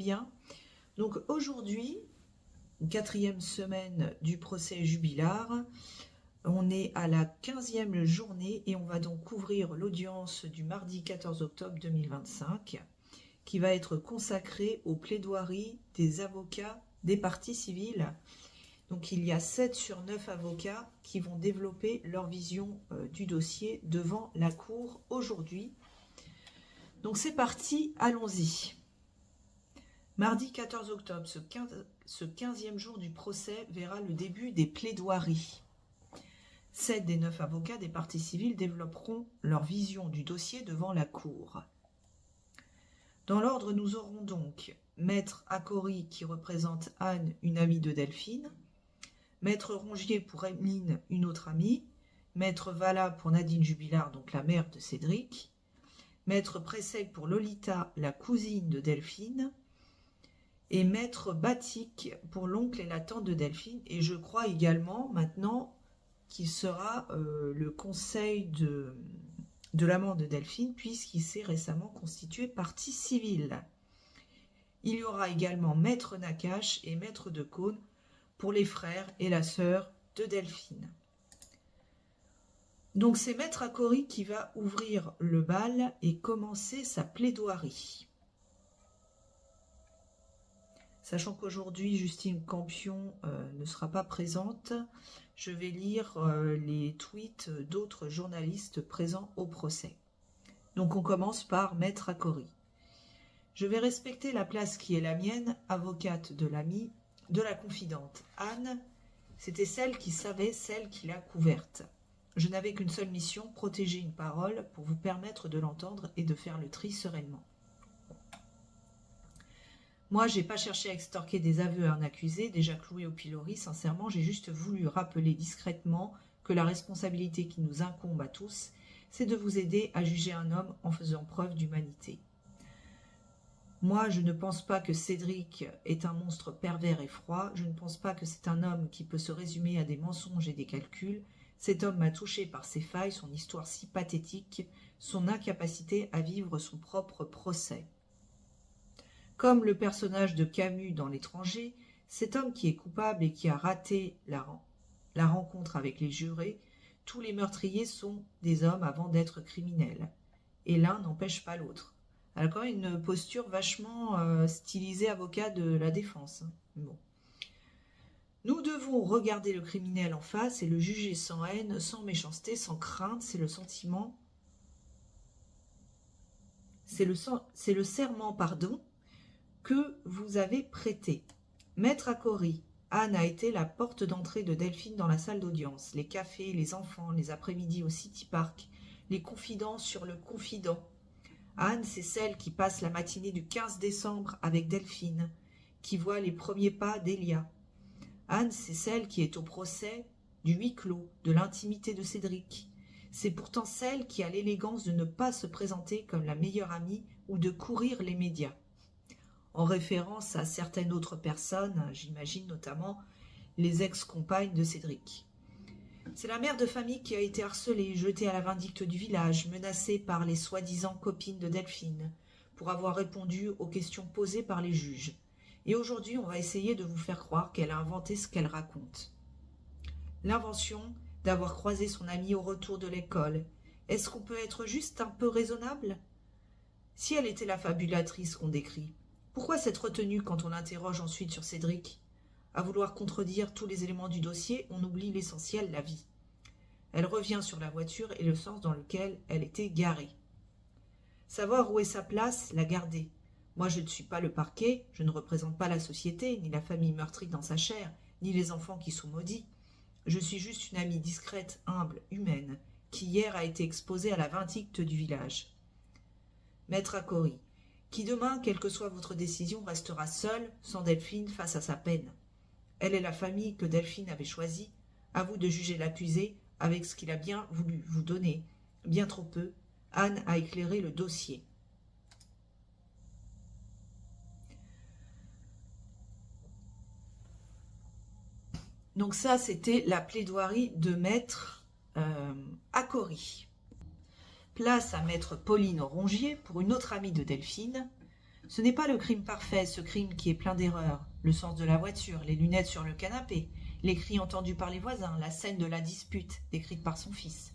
bien. Donc aujourd'hui, 4e semaine du procès jubilaire, on est à la 15e journée et on va donc couvrir l'audience du mardi 14 octobre 2025 qui va être consacrée aux plaidoiries des avocats des parties civiles. Donc il y a 7 sur 9 avocats qui vont développer leur vision du dossier devant la Cour aujourd'hui. Donc c'est parti, allons-y. Mardi 14 octobre, ce 15e jour du procès verra le début des plaidoiries. 7 des 9 avocats des parties civiles développeront leur vision du dossier devant la Cour. Dans l'ordre, nous aurons donc Maître Akori qui représente Anne, une amie de Delphine, Maître Rongier pour Emeline, une autre amie, Maître Vala pour Nadine Jubilard, donc la mère de Cédric, Maître Pressec pour Lolita, la cousine de Delphine, et Maître Batik pour l'oncle et la tante de Delphine, et je crois également maintenant qu'il sera le conseil de l'amant de Delphine, puisqu'il s'est récemment constitué partie civile. Il y aura également Maître Nakache et Maître de Caunes pour les frères et la sœur de Delphine. Donc c'est Maître Akori qui va ouvrir le bal et commencer sa plaidoirie. Sachant qu'aujourd'hui Justine Campion ne sera pas présente, je vais lire les tweets d'autres journalistes présents au procès. Donc on commence par Maître Akori. Je vais respecter la place qui est la mienne, avocate de l'amie, de la confidente. Anne, c'était celle qui savait, celle qui l'a couverte. Je n'avais qu'une seule mission, protéger une parole pour vous permettre de l'entendre et de faire le tri sereinement. Moi, j'ai pas cherché à extorquer des aveux à un accusé, déjà cloué au pilori. Sincèrement, j'ai juste voulu rappeler discrètement que la responsabilité qui nous incombe à tous, c'est de vous aider à juger un homme en faisant preuve d'humanité. Moi, je ne pense pas que Cédric est un monstre pervers et froid. Je ne pense pas que c'est un homme qui peut se résumer à des mensonges et des calculs. Cet homme m'a touché par ses failles, son histoire si pathétique, son incapacité à vivre son propre procès. Comme le personnage de Camus dans L'Étranger, cet homme qui est coupable et qui a raté la rencontre avec les jurés, tous les meurtriers sont des hommes avant d'être criminels. Et l'un n'empêche pas l'autre. Elle a quand même une posture vachement stylisée avocat de la défense. Bon. Nous devons regarder le criminel en face et le juger sans haine, sans méchanceté, sans crainte. C'est le sentiment. C'est le serment, que vous avez prêté. Maître Akori, Anne a été la porte d'entrée de Delphine dans la salle d'audience. Les cafés, les enfants, les après-midi au City Park, les confidences sur le confident. Anne, c'est celle qui passe la matinée du 15 décembre avec Delphine, qui voit les premiers pas d'Elia. Anne, c'est celle qui est au procès du huis clos, de l'intimité de Cédric. C'est pourtant celle qui a l'élégance de ne pas se présenter comme la meilleure amie ou de courir les médias. En référence à certaines autres personnes, j'imagine notamment les ex-compagnes de Cédric. C'est la mère de famille qui a été harcelée, jetée à la vindicte du village, menacée par les soi-disant copines de Delphine, pour avoir répondu aux questions posées par les juges. Et aujourd'hui, on va essayer de vous faire croire qu'elle a inventé ce qu'elle raconte. L'invention d'avoir croisé son amie au retour de l'école. Est-ce qu'on peut être juste un peu raisonnable? Si elle était la fabulatrice qu'on décrit, pourquoi cette retenue quand on l'interroge ensuite sur Cédric? À vouloir contredire tous les éléments du dossier, on oublie l'essentiel, la vie. Elle revient sur la voiture et le sens dans lequel elle était garée. Savoir où est sa place, la garder. Moi, je ne suis pas le parquet, je ne représente pas la société, ni la famille meurtrie dans sa chair, ni les enfants qui sont maudits. Je suis juste une amie discrète, humble, humaine, qui hier a été exposée à la vindicte du village. Maître Akori, qui demain, quelle que soit votre décision, restera seule, sans Delphine, face à sa peine. Elle est la famille que Delphine avait choisie. À vous de juger l'accusé avec ce qu'il a bien voulu vous donner. Bien trop peu, Anne a éclairé le dossier. Donc ça, c'était la plaidoirie de Maître Akori. Place à Maître Pauline Rongier pour une autre amie de Delphine. Ce n'est pas le crime parfait, ce crime qui est plein d'erreurs. Le sens de la voiture, les lunettes sur le canapé, les cris entendus par les voisins, la scène de la dispute décrite par son fils.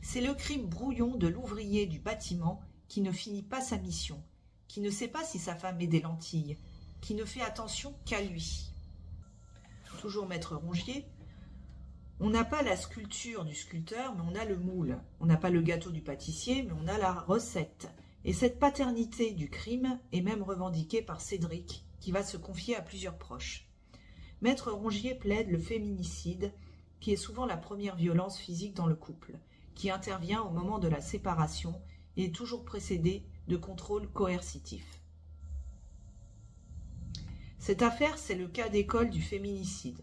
C'est le crime brouillon de l'ouvrier du bâtiment qui ne finit pas sa mission, qui ne sait pas si sa femme met des lentilles, qui ne fait attention qu'à lui. Toujours maître Rongier, on n'a pas la sculpture du sculpteur, mais on a le moule. On n'a pas le gâteau du pâtissier, mais on a la recette. Et cette paternité du crime est même revendiquée par Cédric, qui va se confier à plusieurs proches. Maître Rongier plaide le féminicide, qui est souvent la première violence physique dans le couple, qui intervient au moment de la séparation et est toujours précédé de contrôles coercitifs. Cette affaire, c'est le cas d'école du féminicide.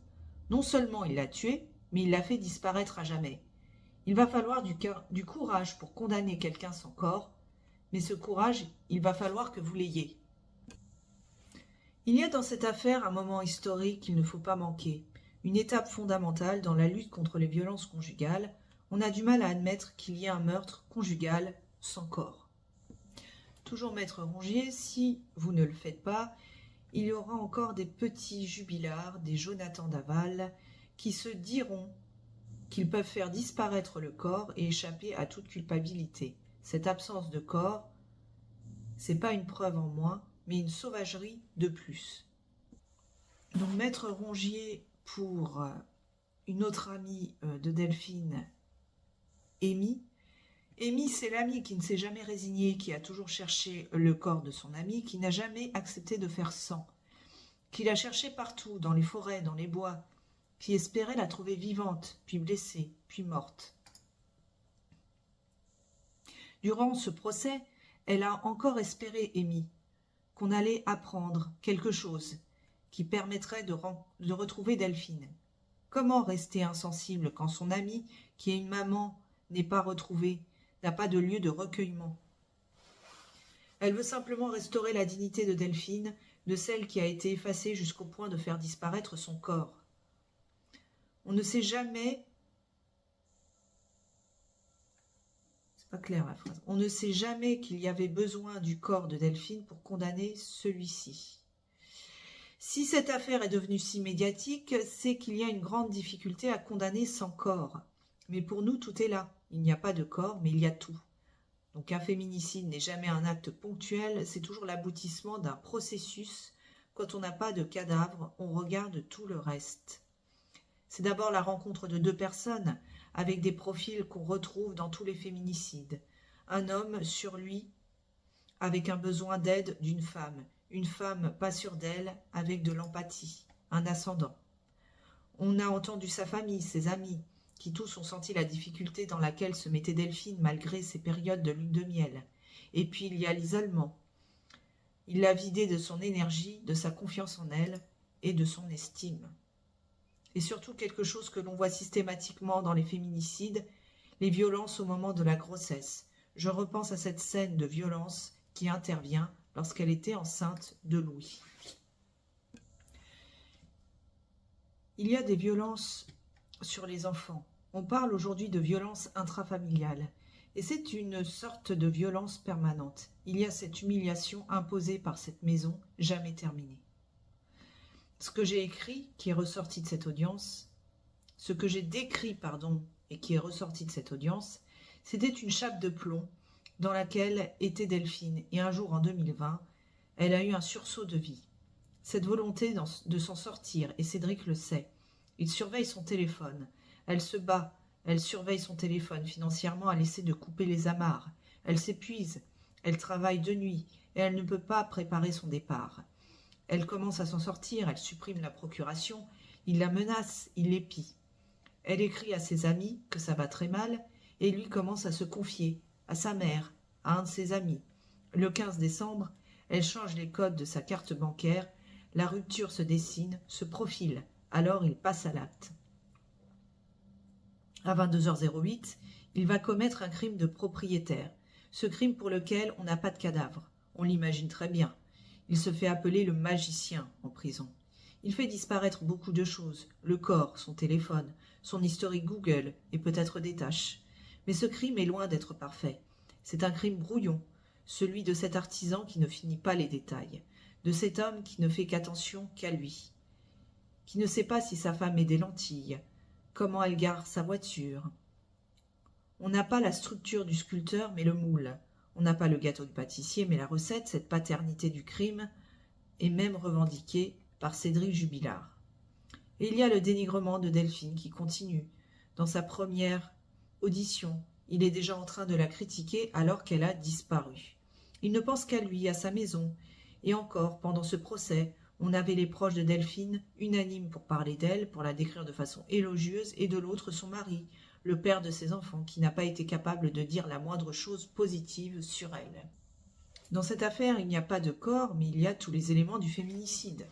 Non seulement il l'a tué, mais il l'a fait disparaître à jamais. Il va falloir du courage pour condamner quelqu'un sans corps, mais ce courage, il va falloir que vous l'ayez. Il y a dans cette affaire un moment historique qu'il ne faut pas manquer, une étape fondamentale dans la lutte contre les violences conjugales. On a du mal à admettre qu'il y ait un meurtre conjugal sans corps. Toujours maître Rongier, si vous ne le faites pas, il y aura encore des petits jubilards, des Jonathan Daval, qui se diront qu'ils peuvent faire disparaître le corps et échapper à toute culpabilité. Cette absence de corps, c'est pas une preuve en moins, mais une sauvagerie de plus. Donc maître Rongier pour une autre amie de Delphine, Amy. Amy, c'est l'amie qui ne s'est jamais résignée, qui a toujours cherché le corps de son amie, qui n'a jamais accepté de faire sans, qui l'a cherché partout, dans les forêts, dans les bois, qui espérait la trouver vivante, puis blessée, puis morte. Durant ce procès, elle a encore espéré, Amy, qu'on allait apprendre quelque chose qui permettrait de retrouver Delphine. Comment rester insensible quand son amie, qui est une maman, n'est pas retrouvée, n'a pas de lieu de recueillement? Elle veut simplement restaurer la dignité de Delphine, de celle qui a été effacée jusqu'au point de faire disparaître son corps. On ne sait jamais... C'est pas clair la phrase. On ne sait jamais qu'il y avait besoin du corps de Delphine pour condamner celui-ci. Si cette affaire est devenue si médiatique, c'est qu'il y a une grande difficulté à condamner sans corps. Mais pour nous, tout est là. Il n'y a pas de corps, mais il y a tout. Donc un féminicide n'est jamais un acte ponctuel, c'est toujours l'aboutissement d'un processus. Quand on n'a pas de cadavre, on regarde tout le reste. C'est d'abord la rencontre de deux personnes, avec des profils qu'on retrouve dans tous les féminicides. Un homme sur lui, avec un besoin d'aide d'une femme. Une femme pas sûre d'elle, avec de l'empathie, un ascendant. On a entendu sa famille, ses amis, qui tous ont senti la difficulté dans laquelle se mettait Delphine malgré ses périodes de lune de miel. Et puis il y a l'isolement. Il l'a vidée de son énergie, de sa confiance en elle et de son estime. Et surtout quelque chose que l'on voit systématiquement dans les féminicides, les violences au moment de la grossesse. Je repense à cette scène de violence qui intervient lorsqu'elle était enceinte de Louis. Il y a des violences sur les enfants. On parle aujourd'hui de violence intrafamiliale. Et c'est une sorte de violence permanente. Il y a cette humiliation imposée par cette maison, jamais terminée. Ce que j'ai écrit, qui est ressorti de cette audience, ce que j'ai décrit, et qui est ressorti de cette audience, c'était une chape de plomb dans laquelle était Delphine. Et un jour, en 2020, elle a eu un sursaut de vie. Cette volonté de s'en sortir, et Cédric le sait. Il surveille son téléphone. Elle se bat. Elle surveille son téléphone. Financièrement, elle essaie de couper les amarres. Elle s'épuise. Elle travaille de nuit. Et elle ne peut pas préparer son départ. Elle commence à s'en sortir. Elle supprime la procuration. Il la menace. Il l'épie. Elle écrit à ses amis que ça va très mal. Et lui commence à se confier à sa mère, à un de ses amis. Le 15 décembre, elle change les codes de sa carte bancaire. La rupture se dessine, se profile. Alors il passe à l'acte. À 22h08, il va commettre un crime de propriétaire. Ce crime pour lequel on n'a pas de cadavre. On l'imagine très bien. Il se fait appeler le magicien en prison. Il fait disparaître beaucoup de choses. Le corps, son téléphone, son historique Google et peut-être des tâches. Mais ce crime est loin d'être parfait. C'est un crime brouillon. celui de cet artisan qui ne finit pas les détails, de cet homme qui ne fait qu'attention qu'à lui, qui ne sait pas si sa femme met des lentilles, comment elle gare sa voiture. On n'a pas la structure du sculpteur, mais le moule. On n'a pas le gâteau du pâtissier, mais la recette, cette paternité du crime, est même revendiquée par Cédric Jubilard. Et il y a le dénigrement de Delphine qui continue. Dans sa première audition, il est déjà en train de la critiquer alors qu'elle a disparu. Il ne pense qu'à lui, à sa maison. Et encore, pendant ce procès, on avait les proches de Delphine, unanimes pour parler d'elle, pour la décrire de façon élogieuse, et de l'autre son mari, le père de ses enfants, qui n'a pas été capable de dire la moindre chose positive sur elle. Dans cette affaire, il n'y a pas de corps, mais il y a tous les éléments du féminicide.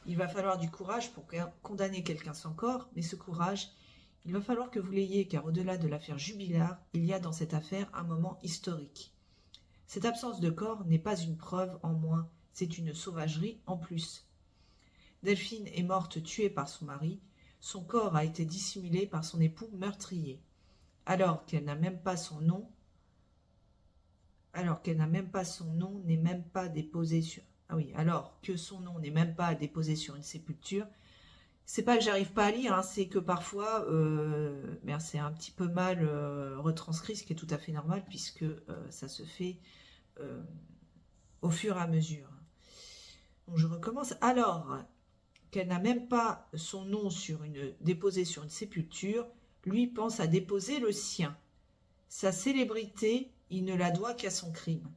Il va falloir du courage pour condamner quelqu'un sans corps, mais ce courage, il va falloir que vous l'ayez, car au-delà de l'affaire Jubilard, il y a dans cette affaire un moment historique. Cette absence de corps n'est pas une preuve en moins, c'est une sauvagerie en plus. Delphine est morte tuée par son mari, son corps a été dissimulé par son époux meurtrier. Alors qu'elle n'a même pas son nom, n'est même pas déposé sur... Ah oui, alors que son nom n'est même pas déposé sur une sépulture, c'est pas que j'arrive pas à lire, hein, c'est que parfois, c'est un petit peu mal retranscrit, ce qui est tout à fait normal, puisque ça se fait au fur et à mesure. Donc je recommence. Alors qu'elle n'a même pas son nom déposé sur une sépulture, lui pense à déposer le sien. Sa célébrité, il ne la doit qu'à son crime.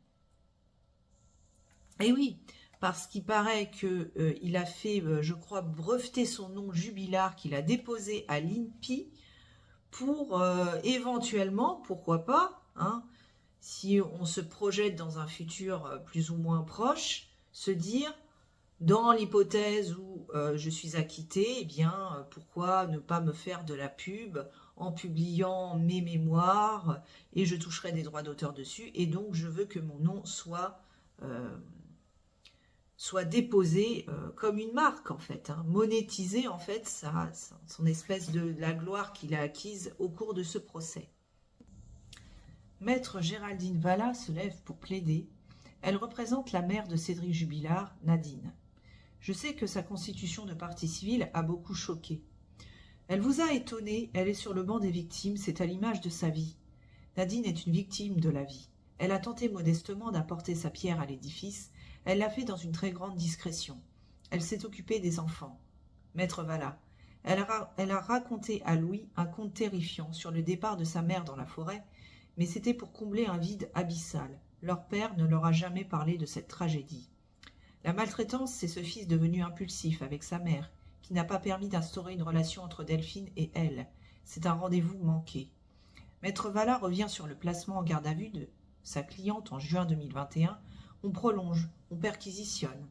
Et oui, parce qu'il paraît qu'il a fait, je crois, breveter son nom Jubilard, qu'il a déposé à l'INPI pour éventuellement, pourquoi pas, hein, si on se projette dans un futur plus ou moins proche, se dire, dans l'hypothèse où je suis acquittée, eh bien, pourquoi ne pas me faire de la pub en publiant mes mémoires et je toucherai des droits d'auteur dessus, et donc je veux que mon nom soit déposé comme une marque, en fait, hein, monétiser en fait son espèce de la gloire qu'il a acquise au cours de ce procès. Maître Géraldine Valla se lève pour plaider. Elle représente la mère de Cédric Jubilard, Nadine. Je sais que sa constitution de partie civile a beaucoup choqué. Elle vous a étonné, elle est sur le banc des victimes, c'est à l'image de sa vie. Nadine est une victime de la vie. Elle a tenté modestement d'apporter sa pierre à l'édifice, elle l'a fait dans une très grande discrétion. Elle s'est occupée des enfants. Maître Valla, elle a raconté à Louis un conte terrifiant sur le départ de sa mère dans la forêt, mais c'était pour combler un vide abyssal. Leur père ne leur a jamais parlé de cette tragédie. La maltraitance, c'est ce fils devenu impulsif avec sa mère, qui n'a pas permis d'instaurer une relation entre Delphine et elle. C'est un rendez-vous manqué. Maître Valla revient sur le placement en garde à vue de sa cliente en juin 2021. On prolonge, on perquisitionne.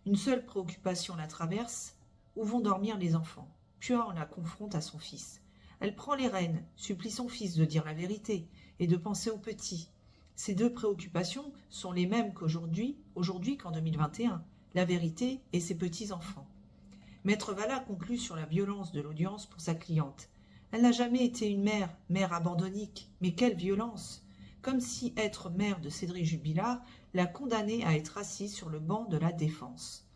Une seule préoccupation la traverse. Où vont dormir les enfants? Puis on la confronte à son fils. Elle prend les rênes, supplie son fils de dire la vérité et de penser aux petits. Ces deux préoccupations sont les mêmes qu'aujourd'hui qu'en 2021, la vérité et ses petits-enfants. Maître Valla conclut sur la violence de l'audience pour sa cliente. Elle n'a jamais été une mère abandonnique, mais quelle violence! Comme si être mère de Cédric Jubilard l'a condamnée à être assise sur le banc de la défense.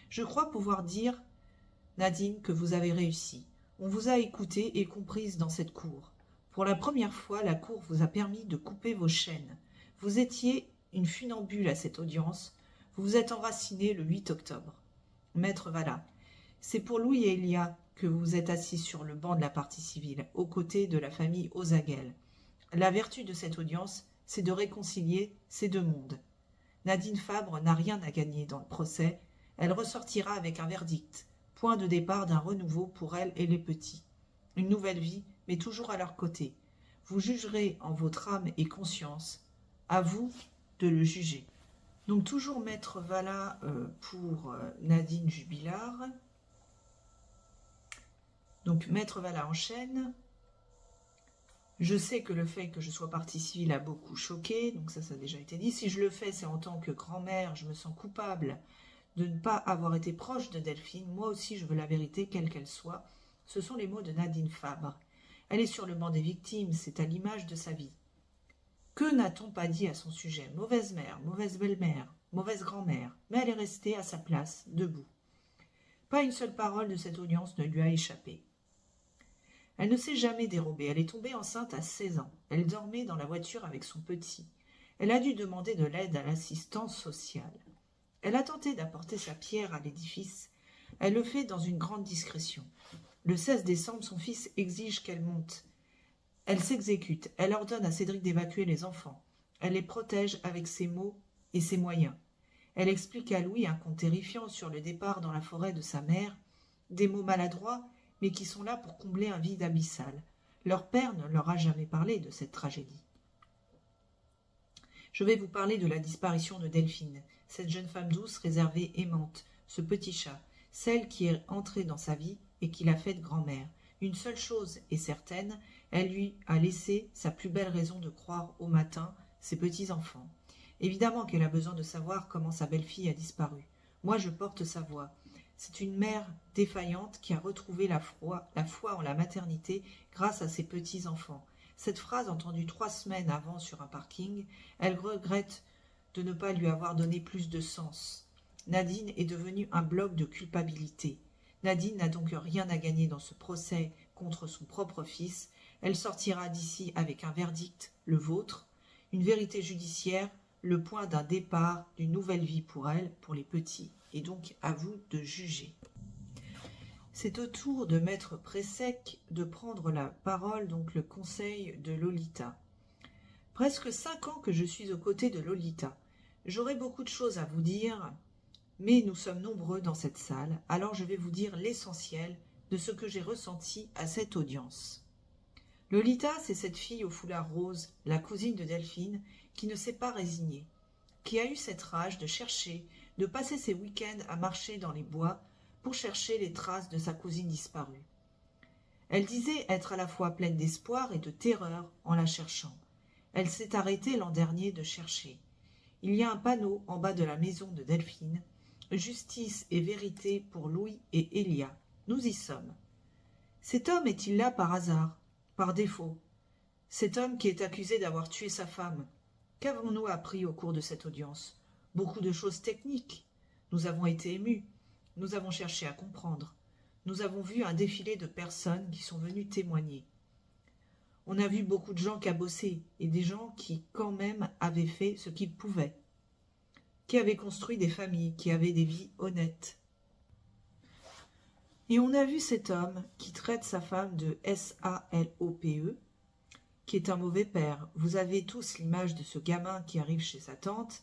Je crois pouvoir dire, Nadine, que vous avez réussi. On vous a écoutée et comprise dans cette cour. Pour la première fois, la cour vous a permis de couper vos chaînes. Vous étiez une funambule à cette audience. Vous vous êtes enraciné le 8 octobre. Maître Valla, c'est pour Louis et Elia que vous êtes assis sur le banc de la partie civile, aux côtés de la famille Ozaguel. La vertu de cette audience, c'est de réconcilier ces deux mondes. Nadine Fabre n'a rien à gagner dans le procès. Elle ressortira avec un verdict, point de départ d'un renouveau pour elle et les petits. Une nouvelle vie, mais toujours à leur côté. Vous jugerez en votre âme et conscience. À vous de le juger. Donc toujours Maître Valla pour Nadine Jubilard. Donc Maître Valla enchaîne. Je sais que le fait que je sois partie civile a beaucoup choqué, donc ça a déjà été dit. Si je le fais, c'est en tant que grand-mère, je me sens coupable de ne pas avoir été proche de Delphine. Moi aussi, je veux la vérité, quelle qu'elle soit. Ce sont les mots de Nadine Fabre. Elle est sur le banc des victimes, c'est à l'image de sa vie. Que n'a-t-on pas dit à son sujet? Mauvaise mère, mauvaise belle-mère, mauvaise grand-mère, mais elle est restée à sa place, debout. Pas une seule parole de cette audience ne lui a échappé. Elle ne s'est jamais dérobée, elle est tombée enceinte à 16 ans. Elle dormait dans la voiture avec son petit. Elle a dû demander de l'aide à l'assistance sociale. Elle a tenté d'apporter sa pierre à l'édifice. Elle le fait dans une grande discrétion. Le 16 décembre, son fils exige qu'elle monte. Elle s'exécute. Elle ordonne à Cédric d'évacuer les enfants. Elle les protège avec ses mots et ses moyens. Elle explique à Louis un conte terrifiant sur le départ dans la forêt de sa mère, des mots maladroits, mais qui sont là pour combler un vide abyssal. Leur père ne leur a jamais parlé de cette tragédie. Je vais vous parler de la disparition de Delphine, cette jeune femme douce, réservée, aimante, ce petit chat, celle qui est entrée dans sa vie et qui l'a faite grand-mère. Une seule chose est certaine, elle lui a laissé sa plus belle raison de croire au matin, ses petits-enfants. Évidemment qu'elle a besoin de savoir comment sa belle-fille a disparu. Moi, je porte sa voix. C'est une mère défaillante qui a retrouvé la foi en la maternité grâce à ses petits-enfants. Cette phrase, entendue 3 semaines avant sur un parking, elle regrette de ne pas lui avoir donné plus de sens. Nadine est devenue un bloc de culpabilité. Nadine n'a donc rien à gagner dans ce procès contre son propre fils. Elle sortira d'ici avec un verdict, le vôtre, une vérité judiciaire, le point d'un départ d'une nouvelle vie pour elle, pour les petits, et donc à vous de juger. C'est au tour de Maître Pressec de prendre la parole, donc le conseil de Lolita. Presque 5 ans que je suis aux côtés de Lolita. J'aurais beaucoup de choses à vous dire, mais nous sommes nombreux dans cette salle, alors je vais vous dire l'essentiel de ce que j'ai ressenti à cette audience. Lolita, c'est cette fille au foulard rose, la cousine de Delphine, qui ne s'est pas résignée, qui a eu cette rage de chercher, de passer ses week-ends à marcher dans les bois pour chercher les traces de sa cousine disparue. Elle disait être à la fois pleine d'espoir et de terreur en la cherchant. Elle s'est arrêtée l'an dernier de chercher. Il y a un panneau en bas de la maison de Delphine, « Justice et vérité pour Louis et Elia ». Nous y sommes. Cet homme est-il là par hasard, par défaut? Cet homme qui est accusé d'avoir tué sa femme. Qu'avons-nous appris au cours de cette audience? Beaucoup de choses techniques. Nous avons été émus. Nous avons cherché à comprendre. Nous avons vu un défilé de personnes qui sont venues témoigner. On a vu beaucoup de gens cabosser et des gens qui, quand même, avaient fait ce qu'ils pouvaient, qui avaient construit des familles, qui avaient des vies honnêtes. Et on a vu cet homme qui traite sa femme de S-A-L-O-P-E, qui est un mauvais père. Vous avez tous l'image de ce gamin qui arrive chez sa tante,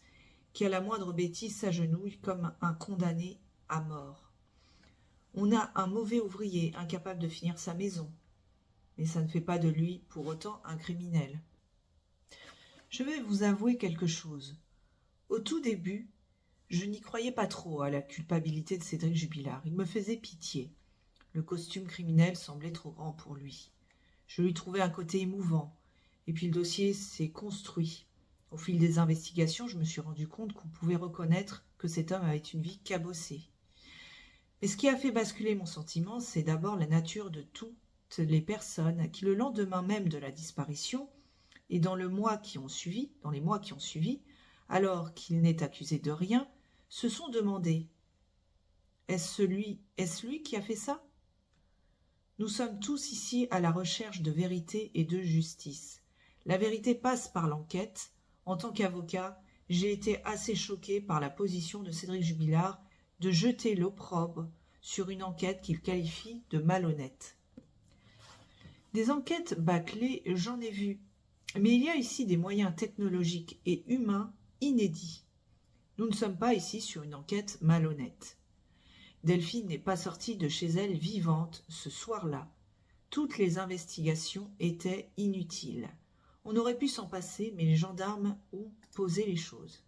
qui à la moindre bêtise s'agenouille comme un condamné à mort. On a un mauvais ouvrier incapable de finir sa maison, mais ça ne fait pas de lui pour autant un criminel. Je vais vous avouer quelque chose. Au tout début, je n'y croyais pas trop à la culpabilité de Cédric Jubilard. Il me faisait pitié. Le costume criminel semblait trop grand pour lui. Je lui trouvais un côté émouvant. Et puis le dossier s'est construit. Au fil des investigations, je me suis rendu compte qu'on pouvait reconnaître que cet homme avait une vie cabossée. Mais ce qui a fait basculer mon sentiment, c'est d'abord la nature de toutes les personnes qui, le lendemain même de la disparition, et dans les mois qui ont suivi, alors qu'il n'est accusé de rien, se sont demandé « Est-ce lui qui a fait ça ?» Nous sommes tous ici à la recherche de vérité et de justice. La vérité passe par l'enquête. En tant qu'avocat, j'ai été assez choqué par la position de Cédric Jubilard de jeter l'opprobre sur une enquête qu'il qualifie de malhonnête. Des enquêtes bâclées, j'en ai vu, mais il y a ici des moyens technologiques et humains inédits. Nous ne sommes pas ici sur une enquête malhonnête. Delphine n'est pas sortie de chez elle vivante ce soir-là. Toutes les investigations étaient inutiles. On aurait pu s'en passer, mais les gendarmes ont posé les choses.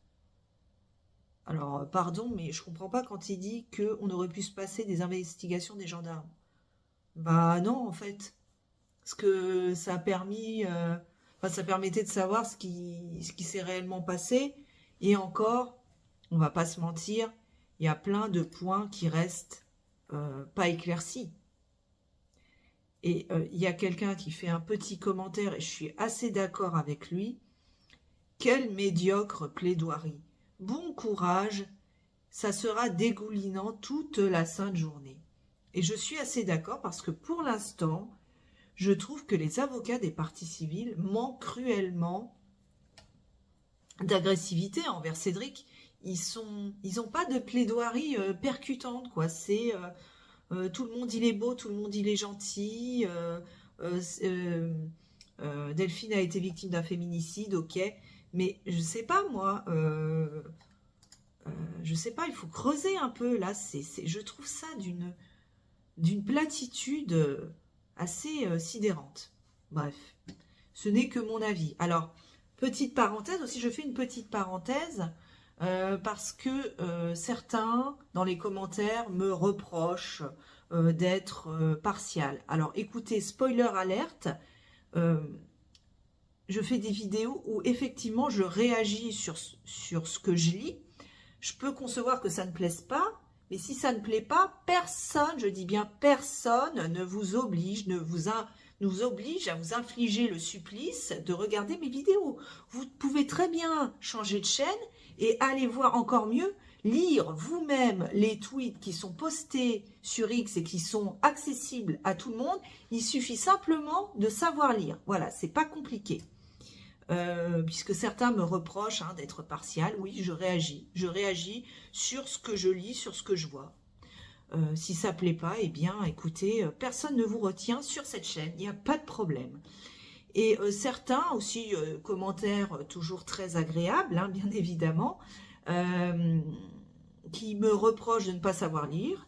Alors, pardon, mais je ne comprends pas quand il dit qu'on aurait pu se passer des investigations des gendarmes. Bah non, en fait. Parce que ça a permis... ça permettait de savoir ce qui s'est réellement passé. Et encore, on ne va pas se mentir, il y a plein de points qui restent pas éclaircis. Et il y a quelqu'un qui fait un petit commentaire, et je suis assez d'accord avec lui. Quelle médiocre plaidoirie. Bon courage, ça sera dégoulinant toute la sainte journée. Et je suis assez d'accord parce que pour l'instant, je trouve que les avocats des parties civiles manquent cruellement d'agressivité envers Cédric. Ils ont pas de plaidoirie percutante, quoi. C'est tout le monde il est beau, tout le monde il est gentil. Delphine a été victime d'un féminicide, ok. Mais je sais pas moi. Je sais pas. Il faut creuser un peu là. Je trouve ça d'une platitude assez sidérante. Bref, ce n'est que mon avis. Alors, petite parenthèse aussi, je fais une petite parenthèse parce que certains, dans les commentaires, me reprochent d'être partial. Alors, écoutez, spoiler alerte, je fais des vidéos où effectivement je réagis sur ce que je lis. Je peux concevoir que ça ne plaise pas, mais si ça ne plaît pas, personne, je dis bien personne, ne vous oblige, nous oblige à vous infliger le supplice de regarder mes vidéos. Vous pouvez très bien changer de chaîne et aller voir encore mieux, lire vous-même les tweets qui sont postés sur X et qui sont accessibles à tout le monde. Il suffit simplement de savoir lire. Voilà, c'est pas compliqué. Puisque certains me reprochent d'être partial, oui, je réagis sur ce que je lis, sur ce que je vois. Si ça ne plaît pas, eh bien, écoutez, personne ne vous retient sur cette chaîne, il n'y a pas de problème. Et certains aussi, commentaires toujours très agréables, bien évidemment, qui me reprochent de ne pas savoir lire,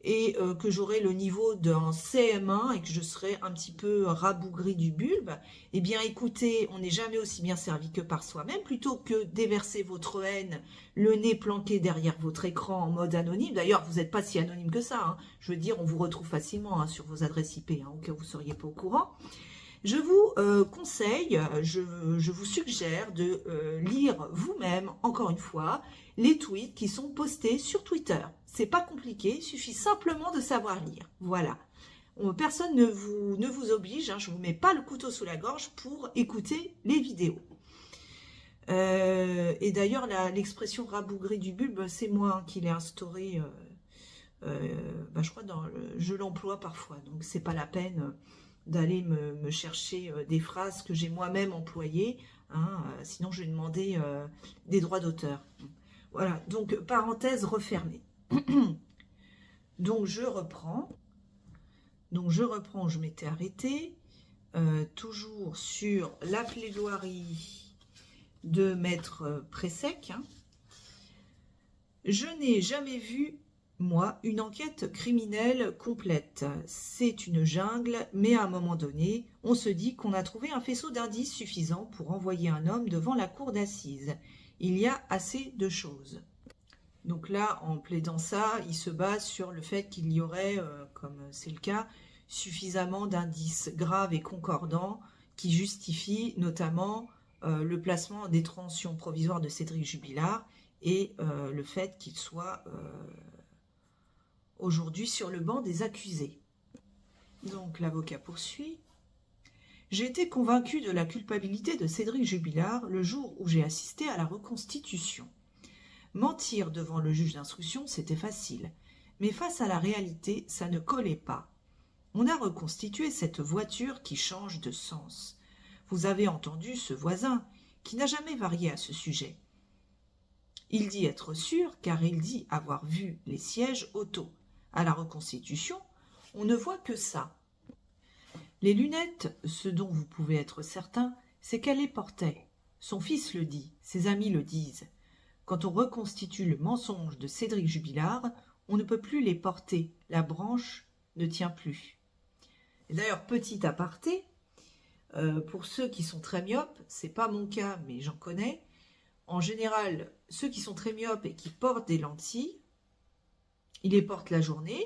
et que j'aurai le niveau d'un CM1 et que je serai un petit peu rabougri du bulbe, eh bien écoutez, on n'est jamais aussi bien servi que par soi-même. Plutôt que déverser votre haine, le nez planqué derrière votre écran en mode anonyme, d'ailleurs vous n'êtes pas si anonyme que ça, je veux dire on vous retrouve facilement sur vos adresses IP, au cas où vous ne seriez pas au courant. Je vous conseille, je vous suggère de lire vous-même, encore une fois, les tweets qui sont postés sur Twitter. C'est pas compliqué, il suffit simplement de savoir lire. Voilà. Personne ne vous oblige, je ne vous mets pas le couteau sous la gorge pour écouter les vidéos. Et d'ailleurs, l'expression rabougri du bulbe, c'est moi qui l'ai instaurée. Je crois je l'emploie parfois, donc c'est pas la peine d'aller me chercher des phrases que j'ai moi-même employées, sinon je vais demander des droits d'auteur. Voilà, donc parenthèse refermée. Donc je reprends, je m'étais arrêtée, toujours sur la plaidoirie de Maître Pressec. Je n'ai jamais vu, moi, une enquête criminelle complète. C'est une jungle, mais à un moment donné, on se dit qu'on a trouvé un faisceau d'indices suffisant pour envoyer un homme devant la cour d'assises. Il y a assez de choses. Donc là, en plaidant ça, il se base sur le fait qu'il y aurait, comme c'est le cas, suffisamment d'indices graves et concordants qui justifient notamment le placement en détention provisoire de Cédric Jubilard et le fait qu'il soit aujourd'hui sur le banc des accusés. Donc l'avocat poursuit. J'ai été convaincu de la culpabilité de Cédric Jubilard le jour où j'ai assisté à la reconstitution. Mentir devant le juge d'instruction, c'était facile, mais face à la réalité, ça ne collait pas. On a reconstitué cette voiture qui change de sens. Vous avez entendu ce voisin qui n'a jamais varié à ce sujet. Il dit être sûr car il dit avoir vu les sièges auto. À la reconstitution, on ne voit que ça. Les lunettes, ce dont vous pouvez être certain, c'est qu'elle les portait. Son fils le dit, ses amis le disent. Quand on reconstitue le mensonge de Cédric Jubilard, on ne peut plus les porter. La branche ne tient plus. Et d'ailleurs, petit aparté, pour ceux qui sont très myopes, c'est pas mon cas, mais j'en connais. En général, ceux qui sont très myopes et qui portent des lentilles, ils les portent la journée.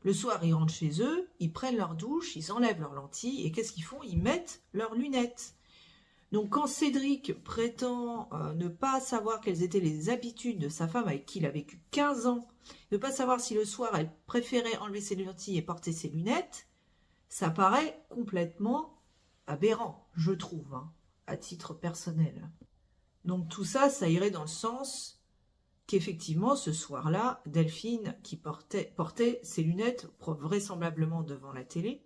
Le soir, ils rentrent chez eux, ils prennent leur douche, ils enlèvent leurs lentilles et qu'est-ce qu'ils font? Ils mettent leurs lunettes. Donc quand Cédric prétend ne pas savoir quelles étaient les habitudes de sa femme avec qui il a vécu 15 ans, ne pas savoir si le soir elle préférait enlever ses lentilles et porter ses lunettes, ça paraît complètement aberrant, je trouve, à titre personnel. Donc tout ça, ça irait dans le sens qu'effectivement, ce soir-là, Delphine, qui portait ses lunettes vraisemblablement devant la télé,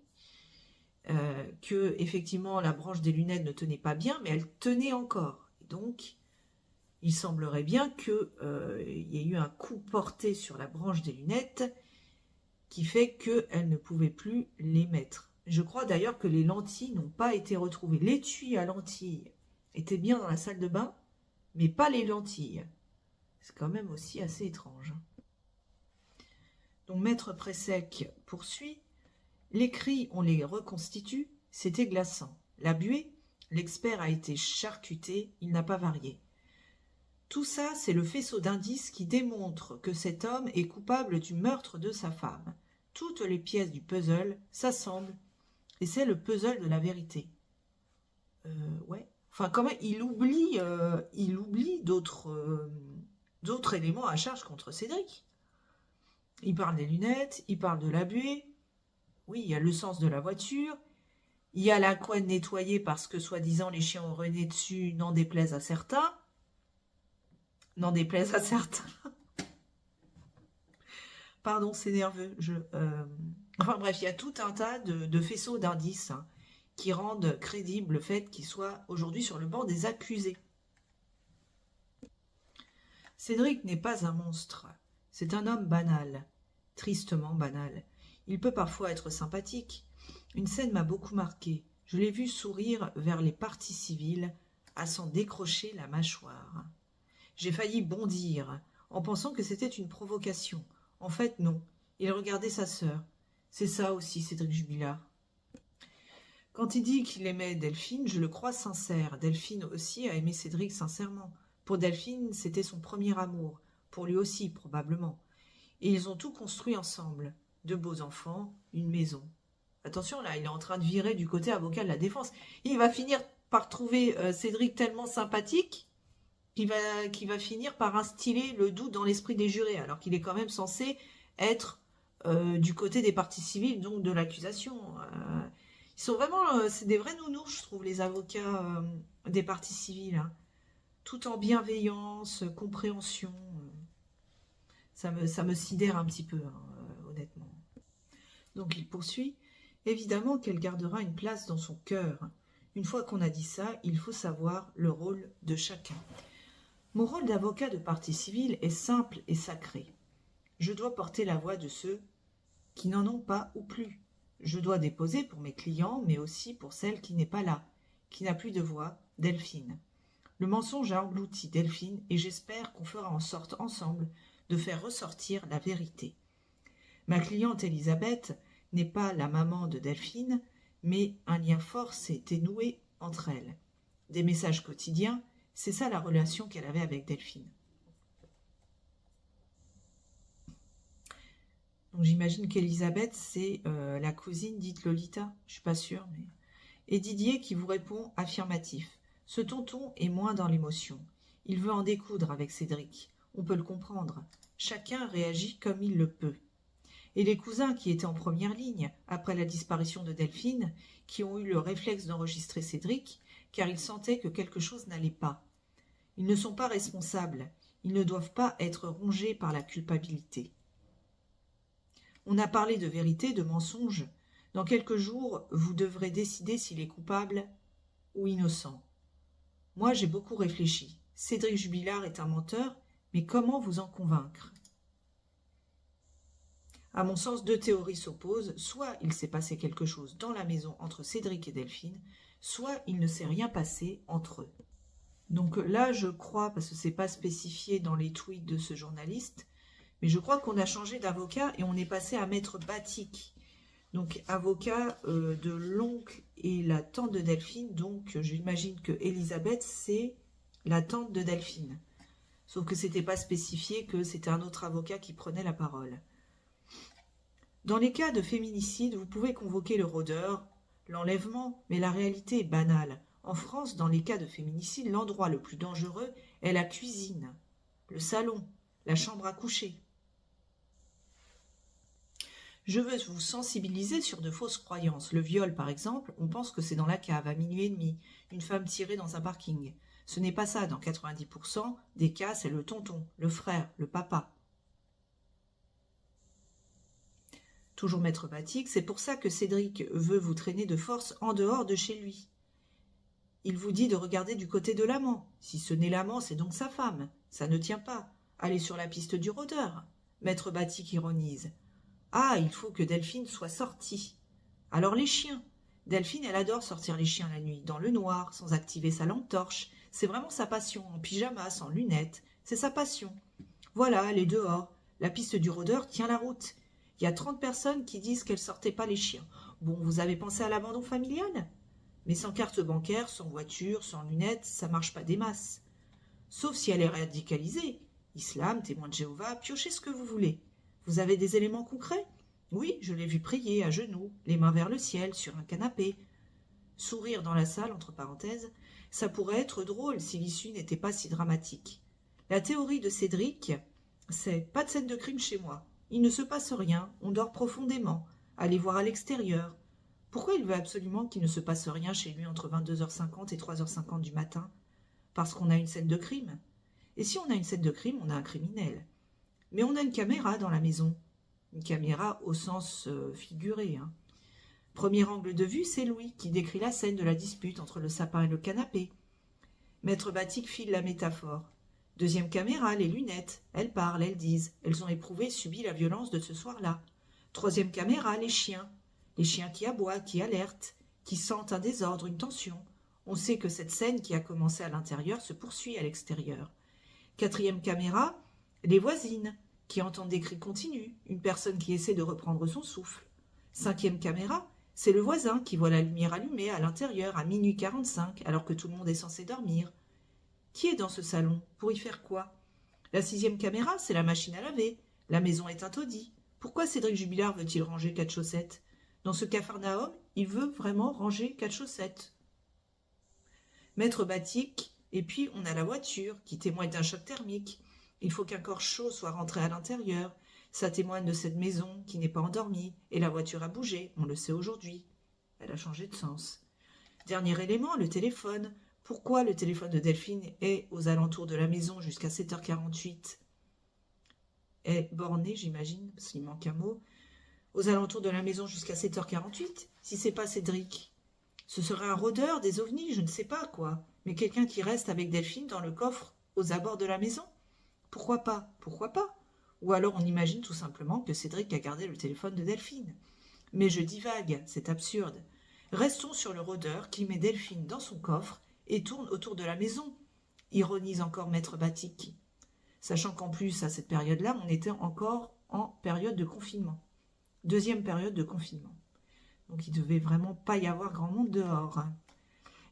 que effectivement la branche des lunettes ne tenait pas bien, mais elle tenait encore. Et donc, il semblerait bien qu'il y ait eu un coup porté sur la branche des lunettes qui fait qu'elle ne pouvait plus les mettre. Je crois d'ailleurs que les lentilles n'ont pas été retrouvées. L'étui à lentilles était bien dans la salle de bain, mais pas les lentilles. C'est quand même aussi assez étrange. Donc Maître Pressec poursuit. Les cris, on les reconstitue, c'était glaçant. La buée, l'expert a été charcuté, il n'a pas varié. Tout ça, c'est le faisceau d'indices qui démontre que cet homme est coupable du meurtre de sa femme. Toutes les pièces du puzzle s'assemblent, et c'est le puzzle de la vérité. Ouais. Enfin, quand même, il oublie d'autres éléments à charge contre Cédric. Il parle des lunettes, il parle de la buée. Oui, il y a le sens de la voiture. Il y a la couenne nettoyée parce que, soi-disant, les chiens ont rené dessus, n'en déplaise à certains. N'en déplaise à certains. Pardon, c'est nerveux. Enfin bref, il y a tout un tas de faisceaux d'indices qui rendent crédible le fait qu'il soit aujourd'hui sur le banc des accusés. Cédric n'est pas un monstre. C'est un homme banal, tristement banal. Il peut parfois être sympathique. Une scène m'a beaucoup marqué. Je l'ai vu sourire vers les parties civiles à s'en décrocher la mâchoire. J'ai failli bondir en pensant que c'était une provocation. En fait, non. Il regardait sa sœur. C'est ça aussi, Cédric Jubilard. Quand il dit qu'il aimait Delphine, je le crois sincère. Delphine aussi a aimé Cédric sincèrement. Pour Delphine, c'était son premier amour. Pour lui aussi, probablement. Et ils ont tout construit ensemble. 2 beaux enfants, une maison. Attention, là, il est en train de virer du côté avocat de la défense. Il va finir par trouver Cédric tellement sympathique qu'il va finir par instiller le doute dans l'esprit des jurés, alors qu'il est quand même censé être du côté des parties civiles, donc de l'accusation. Ils sont vraiment, c'est des vrais nounous, je trouve, les avocats des parties civiles. Hein. Tout en bienveillance, compréhension. Ça me sidère un petit peu, honnêtement. Donc il poursuit. Évidemment qu'elle gardera une place dans son cœur. Une fois qu'on a dit ça, il faut savoir le rôle de chacun. Mon rôle d'avocat de partie civile est simple et sacré. Je dois porter la voix de ceux qui n'en ont pas ou plus. Je dois déposer pour mes clients, mais aussi pour celle qui n'est pas là, qui n'a plus de voix, Delphine. Le mensonge a englouti Delphine et j'espère qu'on fera en sorte ensemble de faire ressortir la vérité. Ma cliente Elisabeth n'est pas la maman de Delphine, mais un lien fort s'est été noué entre elles. Des messages quotidiens, c'est ça la relation qu'elle avait avec Delphine. Donc j'imagine qu'Elisabeth, c'est la cousine dite Lolita, je suis pas sûre. Mais... Et Didier qui vous répond affirmatif. Ce tonton est moins dans l'émotion. Il veut en découdre avec Cédric. On peut le comprendre. Chacun réagit comme il le peut. Et les cousins qui étaient en première ligne, après la disparition de Delphine, qui ont eu le réflexe d'enregistrer Cédric, car ils sentaient que quelque chose n'allait pas. Ils ne sont pas responsables, ils ne doivent pas être rongés par la culpabilité. On a parlé de vérité, de mensonge. Dans quelques jours, vous devrez décider s'il est coupable ou innocent. Moi, j'ai beaucoup réfléchi. Cédric Jubilard est un menteur, mais comment vous en convaincre ? À mon sens, 2 théories s'opposent. Soit il s'est passé quelque chose dans la maison entre Cédric et Delphine, soit il ne s'est rien passé entre eux. Donc là, je crois, parce que ce n'est pas spécifié dans les tweets de ce journaliste, mais je crois qu'on a changé d'avocat et on est passé à Maître Batik. Donc avocat de l'oncle et la tante de Delphine. Donc j'imagine que Elisabeth, c'est la tante de Delphine. Sauf que ce n'était pas spécifié que c'était un autre avocat qui prenait la parole. Dans les cas de féminicide, vous pouvez convoquer le rôdeur, l'enlèvement, mais la réalité est banale. En France, dans les cas de féminicide, l'endroit le plus dangereux est la cuisine, le salon, la chambre à coucher. Je veux vous sensibiliser sur de fausses croyances. Le viol, par exemple, on pense que c'est dans la cave, à minuit et demi, une femme tirée dans un parking. Ce n'est pas ça, dans 90% des cas, c'est le tonton, le frère, le papa. Toujours maître Batik, c'est pour ça que Cédric veut vous traîner de force en dehors de chez lui. Il vous dit de regarder du côté de l'amant. Si ce n'est l'amant, c'est donc sa femme. Ça ne tient pas. Allez sur la piste du rôdeur. Maître Batik ironise. Ah, il faut que Delphine soit sortie. Alors les chiens. Delphine, elle adore sortir les chiens la nuit, dans le noir, sans activer sa lampe torche. C'est vraiment sa passion, en pyjama, sans lunettes. C'est sa passion. Voilà, elle est dehors. La piste du rôdeur tient la route. Il y a 30 personnes qui disent qu'elles sortaient pas les chiens. Bon, vous avez pensé à l'abandon familial ? Mais sans carte bancaire, sans voiture, sans lunettes, ça marche pas des masses. Sauf si elle est radicalisée. Islam, témoin de Jéhovah, piochez ce que vous voulez. Vous avez des éléments concrets ? Oui, je l'ai vu prier, à genoux, les mains vers le ciel, sur un canapé. Sourire dans la salle, entre parenthèses, ça pourrait être drôle si l'issue n'était pas si dramatique. La théorie de Cédric, c'est pas de scène de crime chez moi. Il ne se passe rien, on dort profondément. Allez voir à l'extérieur. Pourquoi il veut absolument qu'il ne se passe rien chez lui entre 22h50 et 3h50 du matin ? Parce qu'on a une scène de crime. Et si on a une scène de crime, on a un criminel. Mais on a une caméra dans la maison. Une caméra au sens figuré. Premier angle de vue, c'est Louis qui décrit la scène de la dispute entre le sapin et le canapé. Maître Batik file la métaphore. Deuxième caméra, les lunettes. Elles parlent, elles disent. Elles ont éprouvé, subi la violence de ce soir-là. Troisième caméra, les chiens. Les chiens qui aboient, qui alertent, qui sentent un désordre, une tension. On sait que cette scène qui a commencé à l'intérieur se poursuit à l'extérieur. Quatrième caméra, les voisines, qui entendent des cris continus, une personne qui essaie de reprendre son souffle. Cinquième caméra, c'est le voisin qui voit la lumière allumée à l'intérieur à minuit 45, alors que tout le monde est censé dormir. Qui est dans ce salon ? Pour y faire quoi ? La sixième caméra, c'est la machine à laver. La maison est un taudis. Pourquoi Cédric Jubilard veut-il ranger 4 chaussettes ? Dans ce capharnaüm, il veut vraiment ranger 4 chaussettes. Maître Batik, et puis on a la voiture, qui témoigne d'un choc thermique. Il faut qu'un corps chaud soit rentré à l'intérieur. Ça témoigne de cette maison qui n'est pas endormie. Et la voiture a bougé, on le sait aujourd'hui. Elle a changé de sens. Dernier élément, le téléphone. Pourquoi le téléphone de Delphine est aux alentours de la maison jusqu'à 7h48 ? Est borné, j'imagine, parce qu'il manque un mot. Aux alentours de la maison jusqu'à 7h48, si c'est pas Cédric. Ce serait un rôdeur, des ovnis, je ne sais pas quoi. Mais quelqu'un qui reste avec Delphine dans le coffre aux abords de la maison ? Pourquoi pas ? Pourquoi pas ? Ou alors on imagine tout simplement que Cédric a gardé le téléphone de Delphine. Mais je divague, c'est absurde. Restons sur le rôdeur qui met Delphine dans son coffre et tourne autour de la maison, ironise encore maître Batik. Sachant qu'en plus, à cette période-là, on était encore en période de confinement. Deuxième période de confinement. Donc il ne devait vraiment pas y avoir grand monde dehors.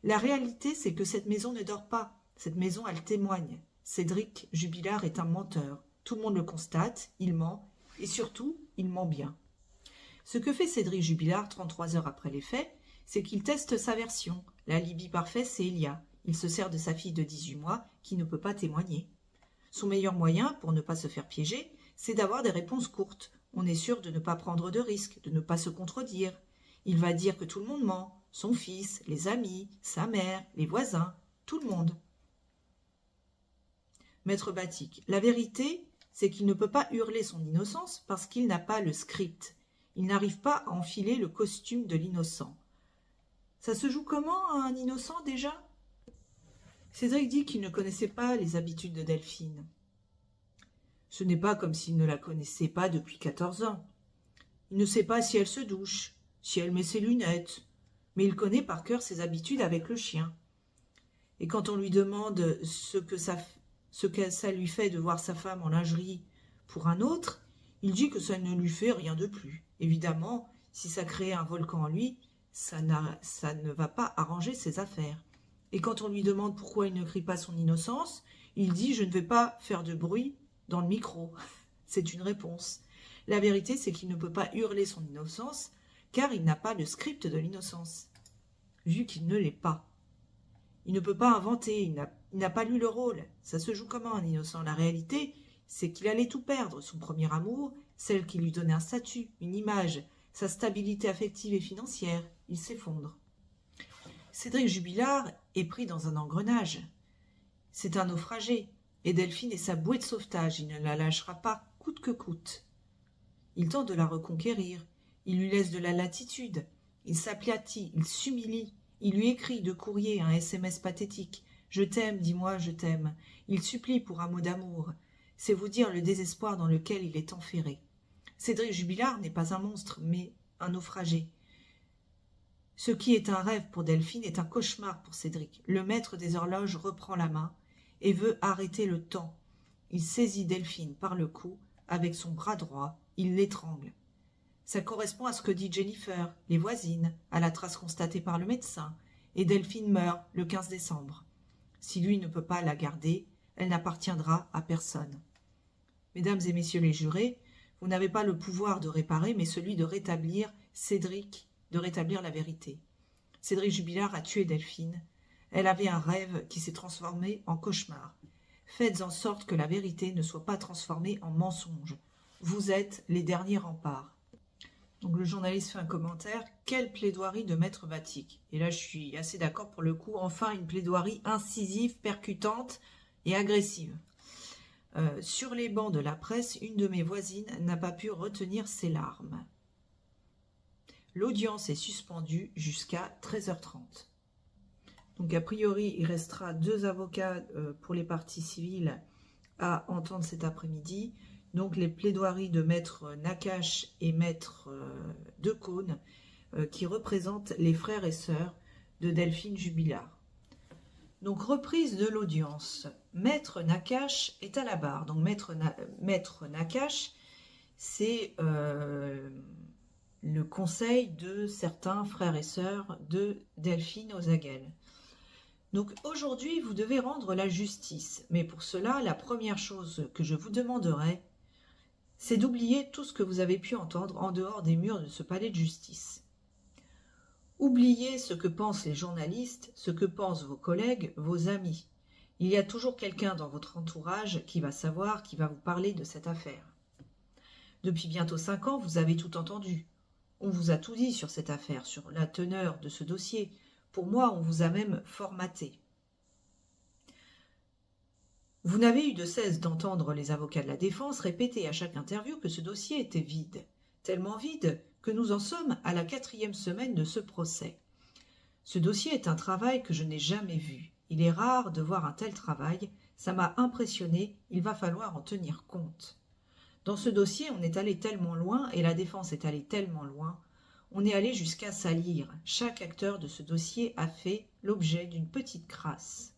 La réalité, c'est que cette maison ne dort pas. Cette maison, elle témoigne. Cédric Jubilard est un menteur. Tout le monde le constate, il ment, et surtout, il ment bien. Ce que fait Cédric Jubilard 33 heures après les faits, c'est qu'il teste sa version. L'alibi parfait, c'est Elia. Il se sert de sa fille de 18 mois qui ne peut pas témoigner. Son meilleur moyen, pour ne pas se faire piéger, c'est d'avoir des réponses courtes. On est sûr de ne pas prendre de risques, de ne pas se contredire. Il va dire que tout le monde ment, son fils, les amis, sa mère, les voisins, tout le monde. Maître Batik, la vérité, c'est qu'il ne peut pas hurler son innocence parce qu'il n'a pas le script. Il n'arrive pas à enfiler le costume de l'innocent. Ça se joue comment, un innocent, déjà ? Cédric dit qu'il ne connaissait pas les habitudes de Delphine. Ce n'est pas comme s'il ne la connaissait pas depuis 14 ans. Il ne sait pas si elle se douche, si elle met ses lunettes, mais il connaît par cœur ses habitudes avec le chien. Et quand on lui demande ce que ça lui fait de voir sa femme en lingerie pour un autre, il dit que ça ne lui fait rien de plus. Évidemment, si ça crée un volcan en lui, ça ne va pas arranger ses affaires. Et quand on lui demande pourquoi il ne crie pas son innocence, il dit « je ne vais pas faire de bruit dans le micro ». C'est une réponse. La vérité, c'est qu'il ne peut pas hurler son innocence, car il n'a pas le script de l'innocence, vu qu'il ne l'est pas. Il ne peut pas inventer, il n'a pas lu le rôle. Ça se joue comment un innocent ? La réalité, c'est qu'il allait tout perdre, son premier amour, celle qui lui donnait un statut, une image, sa stabilité affective et financière. Il s'effondre. Cédric Jubilard est pris dans un engrenage. C'est un naufragé, et Delphine est sa bouée de sauvetage, il ne la lâchera pas coûte que coûte. Il tente de la reconquérir, il lui laisse de la latitude, il s'aplatit, il s'humilie, il lui écrit de courrier un SMS pathétique. « Je t'aime, dis-moi, je t'aime ». Il supplie pour un mot d'amour. C'est vous dire le désespoir dans lequel il est enferré. Cédric Jubilard n'est pas un monstre, mais un naufragé. Ce qui est un rêve pour Delphine est un cauchemar pour Cédric. Le maître des horloges reprend la main et veut arrêter le temps. Il saisit Delphine par le cou, avec son bras droit, il l'étrangle. Ça correspond à ce que dit Jennifer, les voisines, à la trace constatée par le médecin, et Delphine meurt le 15 décembre. Si lui ne peut pas la garder, elle n'appartiendra à personne. Mesdames et messieurs les jurés, vous n'avez pas le pouvoir de réparer, mais celui de rétablir Cédric, de rétablir la vérité. Cédric Jubilard a tué Delphine. Elle avait un rêve qui s'est transformé en cauchemar. Faites en sorte que la vérité ne soit pas transformée en mensonge. Vous êtes les derniers remparts. Donc le journaliste fait un commentaire. Quelle plaidoirie de maître Vatic. Et là je suis assez d'accord pour le coup. Enfin une plaidoirie incisive, percutante et agressive. Sur les bancs de la presse, une de mes voisines n'a pas pu retenir ses larmes. L'audience est suspendue jusqu'à 13h30. Donc a priori, il restera 2 avocats pour les parties civiles à entendre cet après-midi. Donc les plaidoiries de maître Nakache et maître Decaune qui représentent les frères et sœurs de Delphine Jubilard. Donc reprise de l'audience. Maître Nakache est à la barre. Donc maître Nakache, c'est le conseil de certains frères et sœurs de Delphine Ozaguel. Donc aujourd'hui, vous devez rendre la justice. Mais pour cela, la première chose que je vous demanderai, c'est d'oublier tout ce que vous avez pu entendre en dehors des murs de ce palais de justice. Oubliez ce que pensent les journalistes, ce que pensent vos collègues, vos amis. Il y a toujours quelqu'un dans votre entourage qui va savoir, qui va vous parler de cette affaire. Depuis bientôt 5 ans, vous avez tout entendu. On vous a tout dit sur cette affaire, sur la teneur de ce dossier. Pour moi, on vous a même formaté. Vous n'avez eu de cesse d'entendre les avocats de la défense répéter à chaque interview que ce dossier était vide. Tellement vide que nous en sommes à la 4e semaine de ce procès. Ce dossier est un travail que je n'ai jamais vu. Il est rare de voir un tel travail. Ça m'a impressionné, il va falloir en tenir compte. Dans ce dossier, on est allé tellement loin et la défense est allée tellement loin. On est allé jusqu'à salir. Chaque acteur de ce dossier a fait l'objet d'une petite crasse.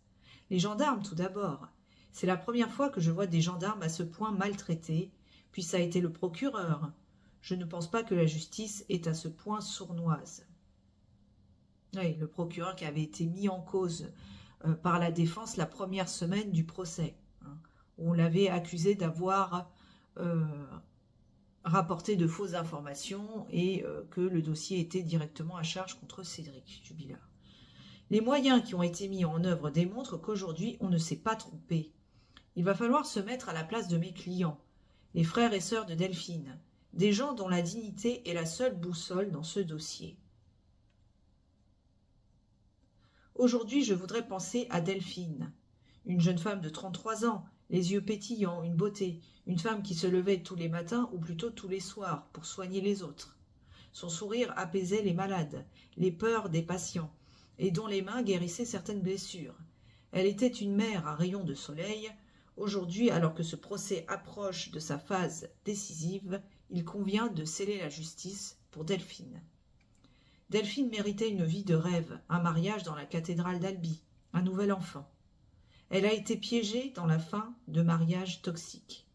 Les gendarmes, tout d'abord. C'est la première fois que je vois des gendarmes à ce point maltraités, puis ça a été le procureur. Je ne pense pas que la justice est à ce point sournoise. Oui, le procureur qui avait été mis en cause par la défense la première semaine du procès. On l'avait accusé d'avoir rapporté de fausses informations et que le dossier était directement à charge contre Cédric Jubilard. Les moyens qui ont été mis en œuvre démontrent qu'aujourd'hui, on ne s'est pas trompé. Il va falloir se mettre à la place de mes clients, les frères et sœurs de Delphine, des gens dont la dignité est la seule boussole dans ce dossier. Aujourd'hui, je voudrais penser à Delphine, une jeune femme de 33 ans, les yeux pétillants, une beauté, une femme qui se levait tous les matins ou plutôt tous les soirs pour soigner les autres. Son sourire apaisait les malades, les peurs des patients, et dont les mains guérissaient certaines blessures. Elle était une mère à rayons de soleil. Aujourd'hui, alors que ce procès approche de sa phase décisive, il convient de sceller la justice pour Delphine. Delphine méritait une vie de rêve, un mariage dans la cathédrale d'Albi, un nouvel enfant. Elle a été piégée dans la fin de mariage toxique.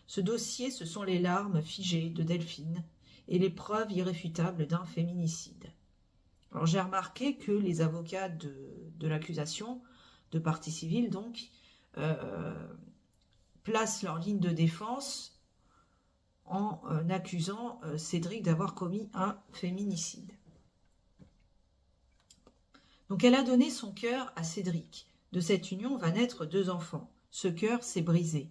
Ce dossier, ce sont les larmes figées de Delphine et les preuves irréfutables d'un féminicide. Alors j'ai remarqué que les avocats de l'accusation, de partie civile donc, placent leur ligne de défense en accusant Cédric d'avoir commis un féminicide. Donc elle a donné son cœur à Cédric. De cette union va naître 2 enfants. Ce cœur s'est brisé.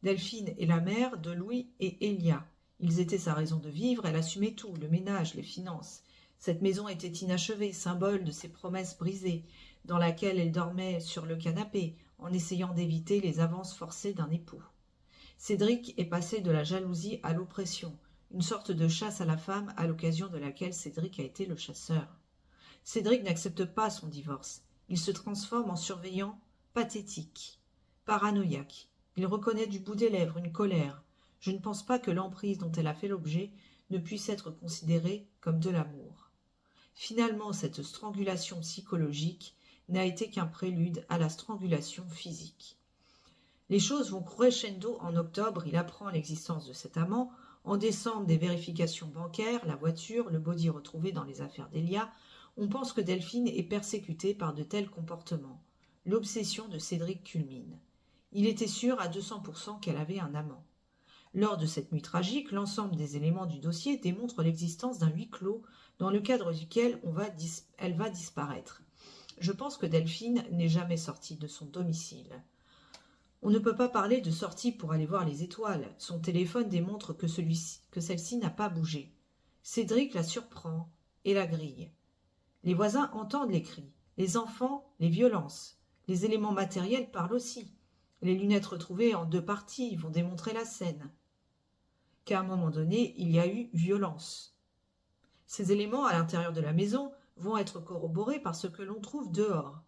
Delphine est la mère de Louis et Elia. Ils étaient sa raison de vivre, elle assumait tout, le ménage, les finances. Cette maison était inachevée, symbole de ses promesses brisées, dans laquelle elle dormait sur le canapé, en essayant d'éviter les avances forcées d'un époux. Cédric est passé de la jalousie à l'oppression, une sorte de chasse à la femme à l'occasion de laquelle Cédric a été le chasseur. Cédric n'accepte pas son divorce. Il se transforme en surveillant pathétique, paranoïaque. Il reconnaît du bout des lèvres une colère. Je ne pense pas que l'emprise dont elle a fait l'objet ne puisse être considérée comme de l'amour. Finalement, cette strangulation psychologique n'a été qu'un prélude à la strangulation physique. Les choses vont crescendo en octobre, il apprend l'existence de cet amant. En décembre, des vérifications bancaires, la voiture, le body retrouvé dans les affaires d'Elia. On pense que Delphine est persécutée par de tels comportements. L'obsession de Cédric culmine. Il était sûr à 200% qu'elle avait un amant. Lors de cette nuit tragique, l'ensemble des éléments du dossier démontrent l'existence d'un huis clos dans le cadre duquel elle va disparaître. Je pense que Delphine n'est jamais sortie de son domicile. On ne peut pas parler de sortie pour aller voir les étoiles. Son téléphone démontre que celle-ci n'a pas bougé. Cédric la surprend et la grille. Les voisins entendent les cris. Les enfants, les violences. Les éléments matériels parlent aussi. Les lunettes retrouvées en 2 parties vont démontrer la scène. Qu'à un moment donné, il y a eu violence. Ces éléments à l'intérieur de la maison vont être corroborés par ce que l'on trouve dehors.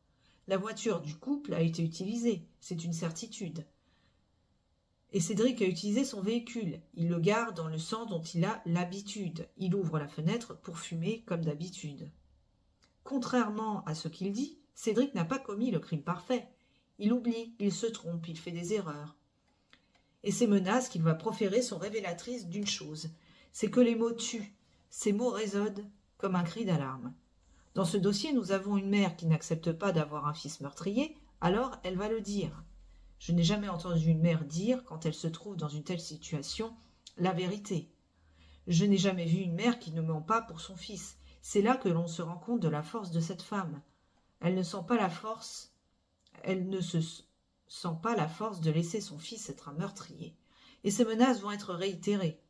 La voiture du couple a été utilisée, c'est une certitude. Et Cédric a utilisé son véhicule. Il le gare dans le sens dont il a l'habitude. Il ouvre la fenêtre pour fumer comme d'habitude. Contrairement à ce qu'il dit, Cédric n'a pas commis le crime parfait. Il oublie, il se trompe, il fait des erreurs. Et ces menaces qu'il va proférer sont révélatrices d'une chose, c'est que les mots tuent. Ces mots résonnent comme un cri d'alarme. Dans ce dossier, nous avons une mère qui n'accepte pas d'avoir un fils meurtrier, alors elle va le dire. Je n'ai jamais entendu une mère dire, quand elle se trouve dans une telle situation, la vérité. Je n'ai jamais vu une mère qui ne ment pas pour son fils. C'est là que l'on se rend compte de la force de cette femme. Elle ne se sent pas la force de laisser son fils être un meurtrier. Et ces menaces vont être réitérées.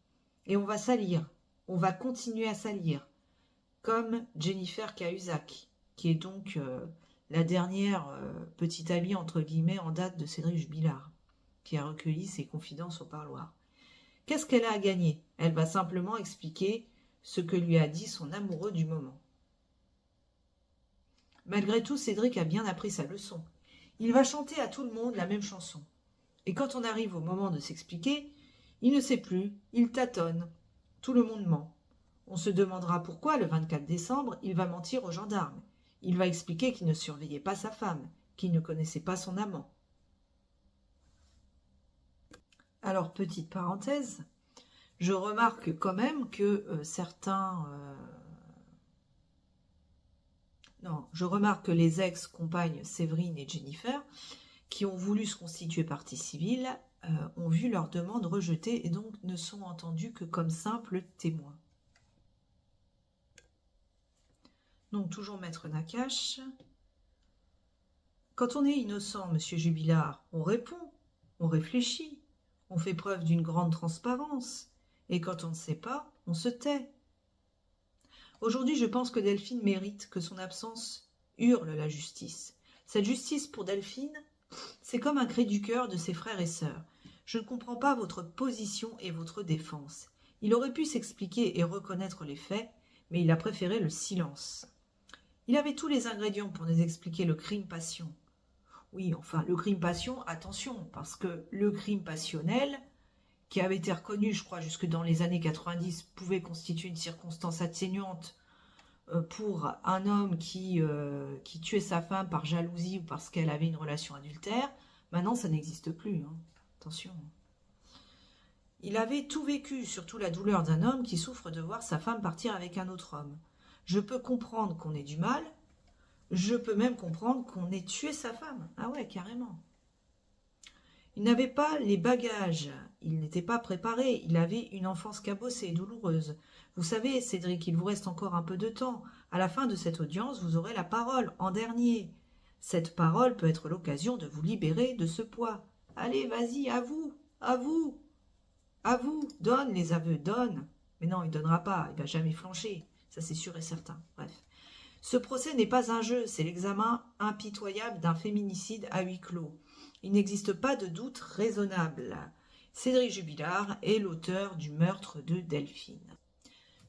Et on va salir. On va continuer à salir. Comme Jennifer Cahuzac, qui est donc la dernière petite amie, entre guillemets, en date de Cédric Jubilard, qui a recueilli ses confidences au parloir. Qu'est-ce qu'elle a à gagner? Elle va simplement expliquer ce que lui a dit son amoureux du moment. Malgré tout, Cédric a bien appris sa leçon. Il va chanter à tout le monde la même chanson. Et quand on arrive au moment de s'expliquer, il ne sait plus, il tâtonne. Tout le monde ment. On se demandera pourquoi, le 24 décembre, il va mentir aux gendarmes. Il va expliquer qu'il ne surveillait pas sa femme, qu'il ne connaissait pas son amant. Alors, petite parenthèse, je remarque quand même que je remarque que les ex-compagnes Séverine et Jennifer, qui ont voulu se constituer partie civile, ont vu leur demande rejetée et donc ne sont entendues que comme simples témoins. Donc, toujours maître Nakache. Quand on est innocent, monsieur Jubilard, on répond, on réfléchit, on fait preuve d'une grande transparence. Et quand on ne sait pas, on se tait. Aujourd'hui, je pense que Delphine mérite que son absence hurle la justice. Cette justice pour Delphine, c'est comme un cri du cœur de ses frères et sœurs. Je ne comprends pas votre position et votre défense. Il aurait pu s'expliquer et reconnaître les faits, mais il a préféré le silence. Il avait tous les ingrédients pour nous expliquer le crime passion. Oui, enfin, le crime passion, attention, parce que le crime passionnel, qui avait été reconnu, je crois, jusque dans les années 90, pouvait constituer une circonstance atténuante pour un homme qui tuait sa femme par jalousie ou parce qu'elle avait une relation adultère. Maintenant, ça n'existe plus. Hein. Attention. Il avait tout vécu, surtout la douleur d'un homme qui souffre de voir sa femme partir avec un autre homme. Je peux comprendre qu'on ait du mal, je peux même comprendre qu'on ait tué sa femme. Ah ouais, carrément. Il n'avait pas les bagages, il n'était pas préparé, il avait une enfance cabossée et douloureuse. Vous savez, Cédric, il vous reste encore un peu de temps. À la fin de cette audience, vous aurez la parole, en dernier. Cette parole peut être l'occasion de vous libérer de ce poids. Allez, vas-y, à vous, à vous, à vous, donne les aveux, donne. Mais non, il ne donnera pas, il ne va jamais flancher, ça c'est sûr et certain. Bref. Ce procès n'est pas un jeu, c'est l'examen impitoyable d'un féminicide à huis clos. Il n'existe pas de doute raisonnable. Cédric Jubilard est l'auteur du meurtre de Delphine.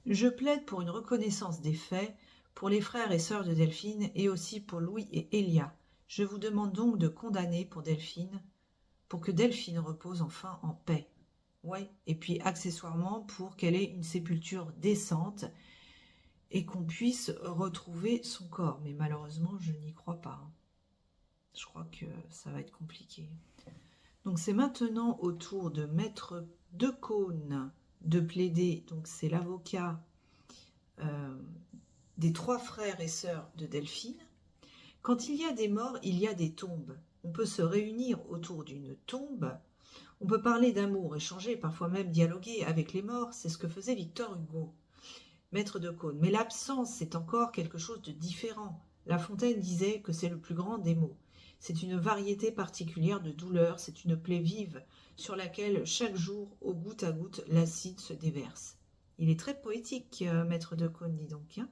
Je plaide pour une reconnaissance des faits pour les frères et sœurs de Delphine et aussi pour Louis et Elia. Je vous demande donc de condamner pour que Delphine repose enfin en paix. Ouais, et puis accessoirement pour qu'elle ait une sépulture décente et qu'on puisse retrouver son corps. Mais malheureusement, je n'y crois pas. Je crois que ça va être compliqué. Donc c'est maintenant au tour de Maître Decaune de plaider. Donc c'est l'avocat des 3 frères et sœurs de Delphine. Quand il y a des morts, il y a des tombes. On peut se réunir autour d'une tombe. On peut parler d'amour, échanger, parfois même dialoguer avec les morts. C'est ce que faisait Victor Hugo, Maître Decaune. Mais l'absence, c'est encore quelque chose de différent. La Fontaine disait que c'est le plus grand des maux. C'est une variété particulière de douleur, c'est une plaie vive sur laquelle chaque jour, au goutte à goutte, l'acide se déverse. Il est très poétique, Maître Decaune, dis donc. Hein.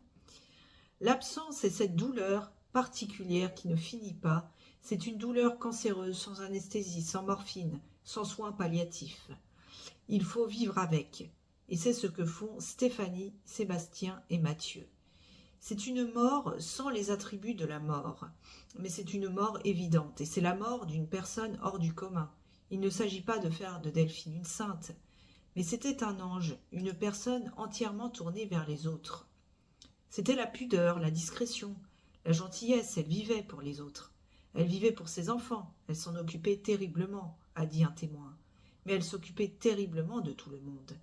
L'absence est cette douleur particulière qui ne finit pas. C'est une douleur cancéreuse, sans anesthésie, sans morphine, sans soins palliatifs. Il faut vivre avec. Et c'est ce que font Stéphanie, Sébastien et Mathieu. C'est une mort sans les attributs de la mort, mais c'est une mort évidente, et c'est la mort d'une personne hors du commun. Il ne s'agit pas de faire de Delphine une sainte, mais c'était un ange, une personne entièrement tournée vers les autres. C'était la pudeur, la discrétion, la gentillesse, elle vivait pour les autres. Elle vivait pour ses enfants, elle s'en occupait terriblement, a dit un témoin, mais elle s'occupait terriblement de tout le monde.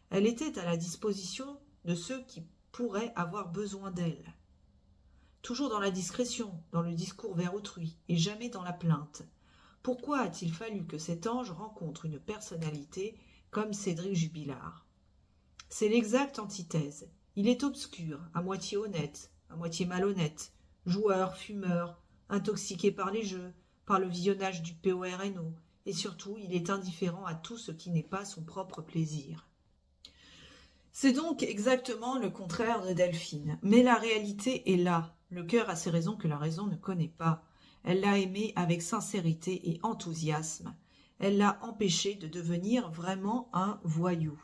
Elle était à la disposition de ceux qui pourraient avoir besoin d'elle. Toujours dans la discrétion, dans le discours vers autrui, et jamais dans la plainte. Pourquoi a-t-il fallu que cet ange rencontre une personnalité comme Cédric Jubilard? C'est l'exacte antithèse. Il est obscur, à moitié honnête, à moitié malhonnête, joueur, fumeur, intoxiqué par les jeux, par le visionnage du PORNO, et surtout, il est indifférent à tout ce qui n'est pas son propre plaisir. C'est donc exactement le contraire de Delphine. Mais la réalité est là. Le cœur a ses raisons que la raison ne connaît pas. Elle l'a aimé avec sincérité et enthousiasme. Elle l'a empêché de devenir vraiment un voyou.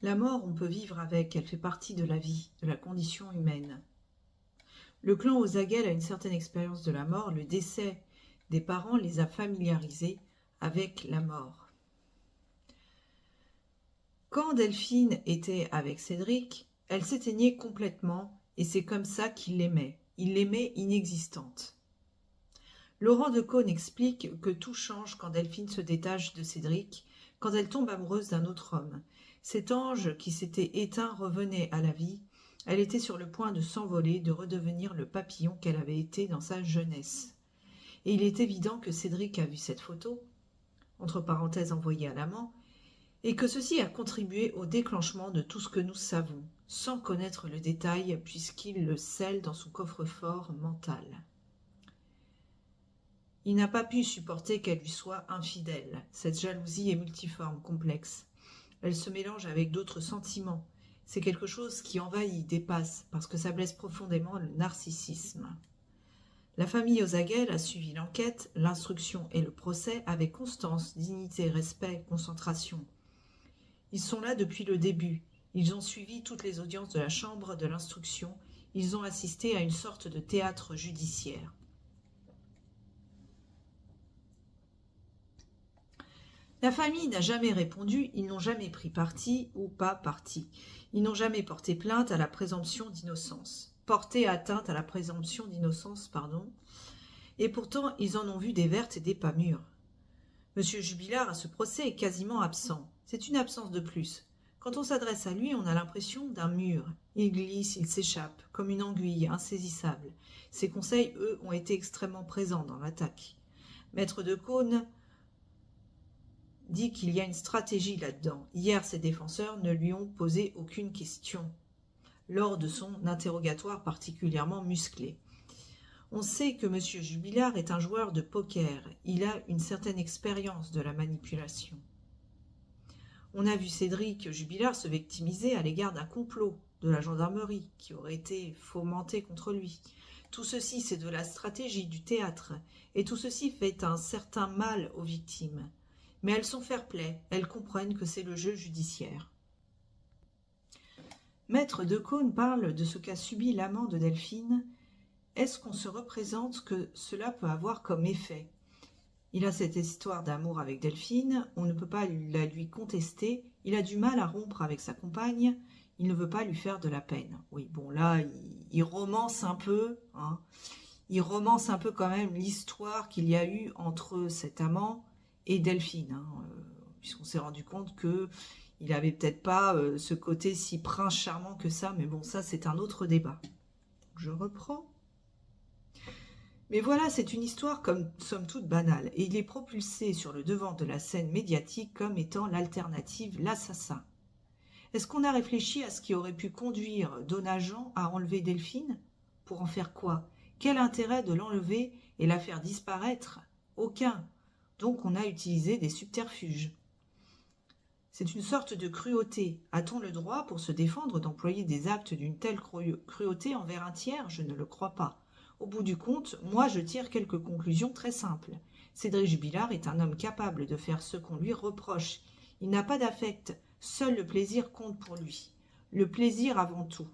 La mort, on peut vivre avec. Elle fait partie de la vie, de la condition humaine. Le clan Ozaguel a une certaine expérience de la mort. Le décès des parents les a familiarisés avec la mort. Quand Delphine était avec Cédric, elle s'éteignait complètement et c'est comme ça qu'il l'aimait. Il l'aimait inexistante. Laurent Decaune explique que tout change quand Delphine se détache de Cédric, quand elle tombe amoureuse d'un autre homme. Cet ange qui s'était éteint revenait à la vie. Elle était sur le point de s'envoler, de redevenir le papillon qu'elle avait été dans sa jeunesse. Et il est évident que Cédric a vu cette photo, entre parenthèses envoyée à l'amant, et que ceci a contribué au déclenchement de tout ce que nous savons, sans connaître le détail, puisqu'il le scelle dans son coffre-fort mental. Il n'a pas pu supporter qu'elle lui soit infidèle. Cette jalousie est multiforme, complexe. Elle se mélange avec d'autres sentiments. C'est quelque chose qui envahit, dépasse, parce que ça blesse profondément le narcissisme. La famille Ozaguel a suivi l'enquête, l'instruction et le procès avec constance, dignité, respect, concentration. Ils sont là depuis le début. Ils ont suivi toutes les audiences de la chambre de l'instruction. Ils ont assisté à une sorte de théâtre judiciaire. La famille n'a jamais répondu, ils n'ont jamais pris parti ou pas parti. Ils n'ont jamais porté plainte à la présomption d'innocence. Porté atteinte à la présomption d'innocence, pardon. Et pourtant, ils en ont vu des vertes et des pas mûres. Monsieur Jubilard, à ce procès, est quasiment absent. C'est une absence de plus. Quand on s'adresse à lui, on a l'impression d'un mur. Il glisse, il s'échappe, comme une anguille insaisissable. Ses conseils, eux, ont été extrêmement présents dans l'attaque. Maître Decaune dit qu'il y a une stratégie là-dedans. Hier, ses défenseurs ne lui ont posé aucune question lors de son interrogatoire particulièrement musclé. On sait que M. Jubilard est un joueur de poker. Il a une certaine expérience de la manipulation. On a vu Cédric Jubilard se victimiser à l'égard d'un complot de la gendarmerie qui aurait été fomentée contre lui. Tout ceci, c'est de la stratégie, du théâtre, et tout ceci fait un certain mal aux victimes. Mais elles sont fair-play, elles comprennent que c'est le jeu judiciaire. Maître Decaune parle de ce qu'a subi l'amant de Delphine. Est-ce qu'on se représente que cela peut avoir comme effet? Il a cette histoire d'amour avec Delphine, on ne peut pas la lui contester, il a du mal à rompre avec sa compagne, il ne veut pas lui faire de la peine. Oui, bon là, il romance un peu, hein. Il romance un peu quand même l'histoire qu'il y a eu entre cet amant et Delphine, hein, puisqu'on s'est rendu compte que il n'avait peut-être pas ce côté si prince charmant que ça, mais bon, ça c'est un autre débat. Je reprends. Mais voilà, c'est une histoire comme somme toute banale, et il est propulsé sur le devant de la scène médiatique comme étant l'alternative, l'assassin. Est-ce qu'on a réfléchi à ce qui aurait pu conduire Dona-Jean à enlever Delphine? Pour en faire quoi? Quel intérêt de l'enlever et la faire disparaître? Aucun. Donc on a utilisé des subterfuges. C'est une sorte de cruauté. A-t-on le droit, pour se défendre, d'employer des actes d'une telle cruauté envers un tiers? Je ne le crois pas. Au bout du compte, moi je tire quelques conclusions très simples. Cédric Jubilard est un homme capable de faire ce qu'on lui reproche. Il n'a pas d'affect, seul le plaisir compte pour lui. Le plaisir avant tout.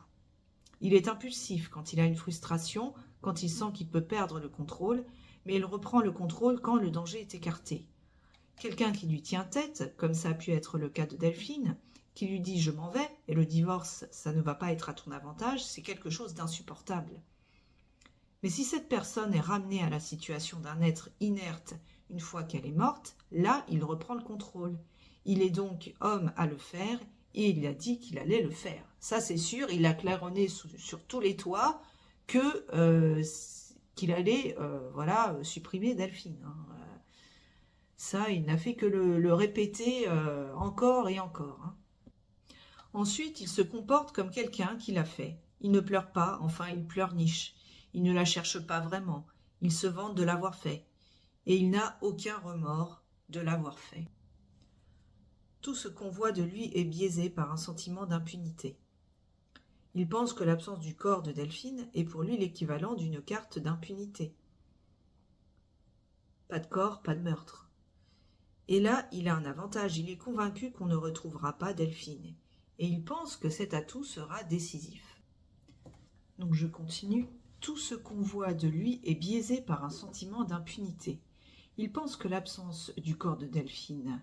Il est impulsif quand il a une frustration, quand il sent qu'il peut perdre le contrôle, mais il reprend le contrôle quand le danger est écarté. Quelqu'un qui lui tient tête, comme ça a pu être le cas de Delphine, qui lui dit « je m'en vais » et le divorce, ça ne va pas être à ton avantage, c'est quelque chose d'insupportable. Mais si cette personne est ramenée à la situation d'un être inerte une fois qu'elle est morte, là, il reprend le contrôle. Il est donc homme à le faire et il a dit qu'il allait le faire. Ça, c'est sûr, il a claironné sur tous les toits qu'il allait supprimer Delphine. Hein. Ça, il n'a fait que le répéter encore et encore. Hein. Ensuite, il se comporte comme quelqu'un qui l'a fait. Il ne pleure pas, enfin, il pleurniche. Il ne la cherche pas vraiment, il se vante de l'avoir fait, et il n'a aucun remords de l'avoir fait. Tout ce qu'on voit de lui est biaisé par un sentiment d'impunité. Il pense que l'absence du corps de Delphine est pour lui l'équivalent d'une carte d'impunité. Pas de corps, pas de meurtre. Et là, il a un avantage, il est convaincu qu'on ne retrouvera pas Delphine, et il pense que cet atout sera décisif. Donc je continue. Tout ce qu'on voit de lui est biaisé par un sentiment d'impunité. Il pense que l'absence du corps de Delphine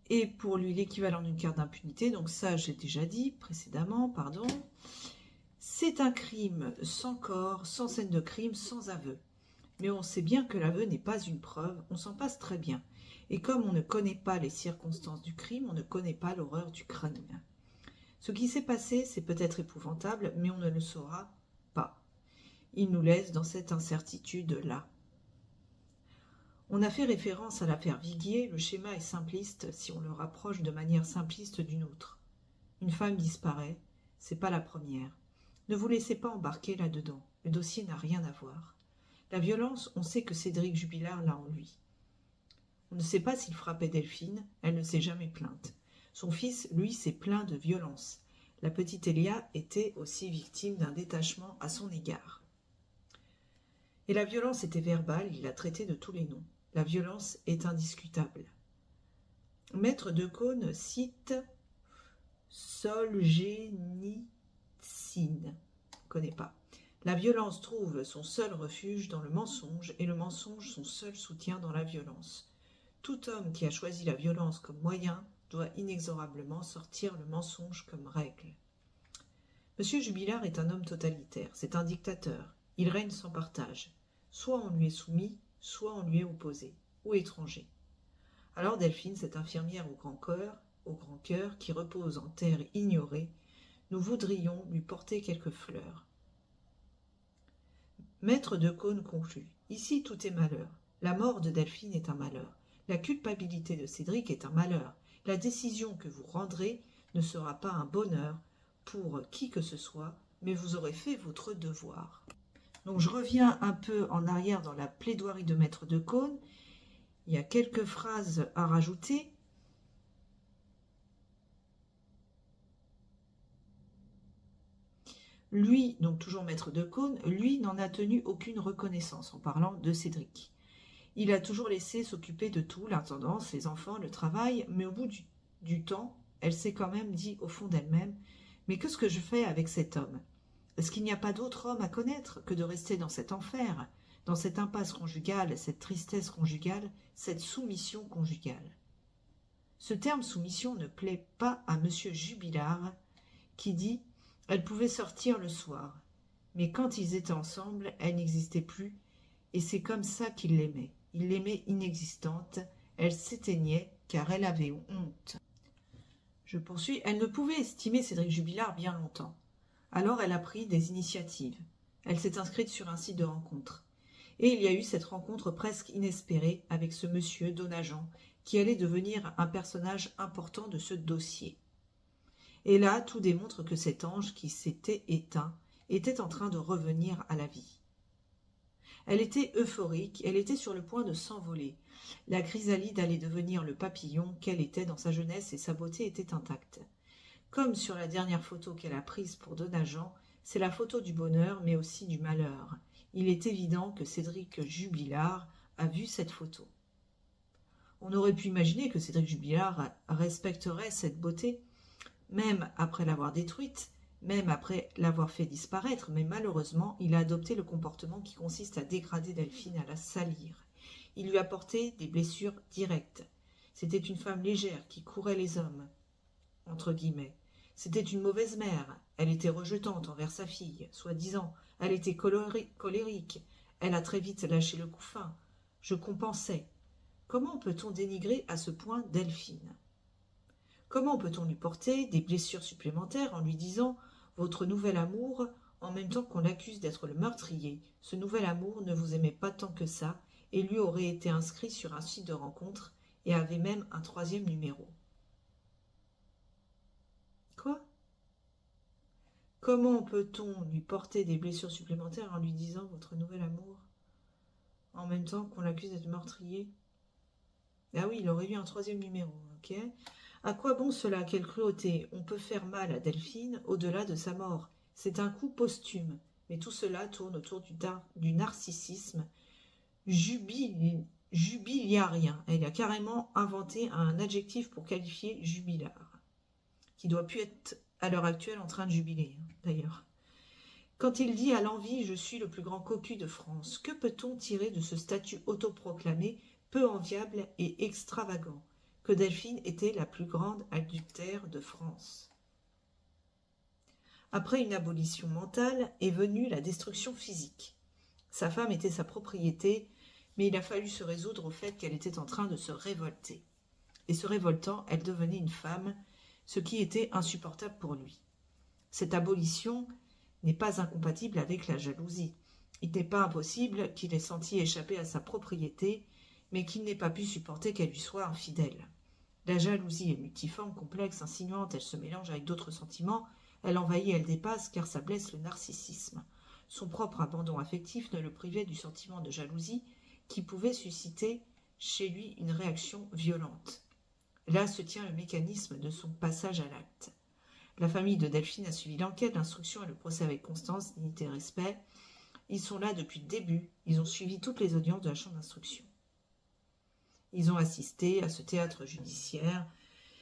est pour lui l'équivalent d'une carte d'impunité, donc ça j'ai déjà dit précédemment, pardon. C'est un crime sans corps, sans scène de crime, sans aveu. Mais on sait bien que l'aveu n'est pas une preuve, on s'en passe très bien. Et comme on ne connaît pas les circonstances du crime, on ne connaît pas l'horreur du crime. Ce qui s'est passé, c'est peut-être épouvantable, mais on ne le saura pas. Il nous laisse dans cette incertitude-là. On a fait référence à l'affaire Viguier, le schéma est simpliste si on le rapproche de manière simpliste d'une autre. Une femme disparaît, c'est pas la première. Ne vous laissez pas embarquer là-dedans, le dossier n'a rien à voir. La violence, on sait que Cédric Jubilard l'a en lui. On ne sait pas s'il frappait Delphine, elle ne s'est jamais plainte. Son fils, lui, s'est plaint de violence. La petite Elia était aussi victime d'un détachement à son égard. Et la violence était verbale, il l'a traitée de tous les noms. La violence est indiscutable. Maître Decaune cite Solzhenitsyn. Je ne connais pas. La violence trouve son seul refuge dans le mensonge et le mensonge son seul soutien dans la violence. Tout homme qui a choisi la violence comme moyen doit inexorablement sortir le mensonge comme règle. Monsieur Jubilard est un homme totalitaire, c'est un dictateur. Il règne sans partage. Soit on lui est soumis, soit on lui est opposé, ou étranger. Alors Delphine, cette infirmière au grand cœur, qui repose en terre ignorée, nous voudrions lui porter quelques fleurs. Maître Decaune conclut. Ici tout est malheur. La mort de Delphine est un malheur. La culpabilité de Cédric est un malheur. La décision que vous rendrez ne sera pas un bonheur pour qui que ce soit, mais vous aurez fait votre devoir. Donc je reviens un peu en arrière dans la plaidoirie de Maître Decaune. Il y a quelques phrases à rajouter. Lui, donc toujours maître de Caunes, lui n'en a tenu aucune reconnaissance en parlant de Cédric. Il a toujours laissé s'occuper de tout, l'intendance, les enfants, le travail, mais au bout du temps, elle s'est quand même dit au fond d'elle-même « Mais qu'est-ce que je fais avec cet homme ? Est-ce qu'il n'y a pas d'autre homme à connaître que de rester dans cet enfer, dans cette impasse conjugale, cette tristesse conjugale, cette soumission conjugale ?» Ce terme soumission ne plaît pas à M. Jubilard, qui dit « Elle pouvait sortir le soir, mais quand ils étaient ensemble, elle n'existait plus, et c'est comme ça qu'il l'aimait. Il l'aimait inexistante, elle s'éteignait car elle avait honte. » Je poursuis. Elle ne pouvait estimer Cédric Jubilard bien longtemps. Alors elle a pris des initiatives. Elle s'est inscrite sur un site de rencontre. Et il y a eu cette rencontre presque inespérée avec ce monsieur Donageant, qui allait devenir un personnage important de ce dossier. Et là, tout démontre que cet ange qui s'était éteint était en train de revenir à la vie. Elle était euphorique, elle était sur le point de s'envoler. La chrysalide allait devenir le papillon qu'elle était dans sa jeunesse et sa beauté était intacte. Comme sur la dernière photo qu'elle a prise pour Donageant, c'est la photo du bonheur mais aussi du malheur. Il est évident que Cédric Jubilard a vu cette photo. On aurait pu imaginer que Cédric Jubilard respecterait cette beauté, même après l'avoir détruite, même après l'avoir fait disparaître, mais malheureusement, il a adopté le comportement qui consiste à dégrader Delphine, à la salir. Il lui a porté des blessures directes. C'était une femme légère qui courait les hommes, entre guillemets. C'était une mauvaise mère. Elle était rejetante envers sa fille, soi-disant. Elle était colérique. Elle a très vite lâché le couffin. Je compensais. Comment peut-on dénigrer à ce point Delphine ? Comment peut-on lui porter des blessures supplémentaires en lui disant « Votre nouvel amour », en même temps qu'on l'accuse d'être le meurtrier, ce nouvel amour ne vous aimait pas tant que ça et lui aurait été inscrit sur un site de rencontre et avait même un 3e numéro. Quoi ? Comment peut-on lui porter des blessures supplémentaires en lui disant « Votre nouvel amour », en même temps qu'on l'accuse d'être meurtrier ? Ah oui, il aurait eu un 3e numéro, ok ? À quoi bon cela? Quelle cruauté! On peut faire mal à Delphine au-delà de sa mort. C'est un coup posthume. Mais tout cela tourne autour du narcissisme jubiliarien. Elle a carrément inventé un adjectif pour qualifier Jubilard, qui doit plus être à l'heure actuelle en train de jubiler, d'ailleurs. Quand il dit à l'envie « Je suis le plus grand cocu de France », que peut-on tirer de ce statut autoproclamé peu enviable et extravagant, que Delphine était la plus grande adultère de France? Après une abolition mentale est venue la destruction physique. Sa femme était sa propriété, mais il a fallu se résoudre au fait qu'elle était en train de se révolter. Et se révoltant, elle devenait une femme, ce qui était insupportable pour lui. Cette abolition n'est pas incompatible avec la jalousie. Il n'est pas impossible qu'il ait senti échapper à sa propriété, mais qu'il n'ait pas pu supporter qu'elle lui soit infidèle. La jalousie est multiforme, complexe, insinuante, elle se mélange avec d'autres sentiments, elle envahit, elle dépasse, car ça blesse le narcissisme. Son propre abandon affectif ne le privait du sentiment de jalousie qui pouvait susciter chez lui une réaction violente. Là se tient le mécanisme de son passage à l'acte. La famille de Delphine a suivi l'enquête, l'instruction et le procès avec constance, dignité et respect. Ils sont là depuis le début, ils ont suivi toutes les audiences de la chambre d'instruction. Ils ont assisté à ce théâtre judiciaire,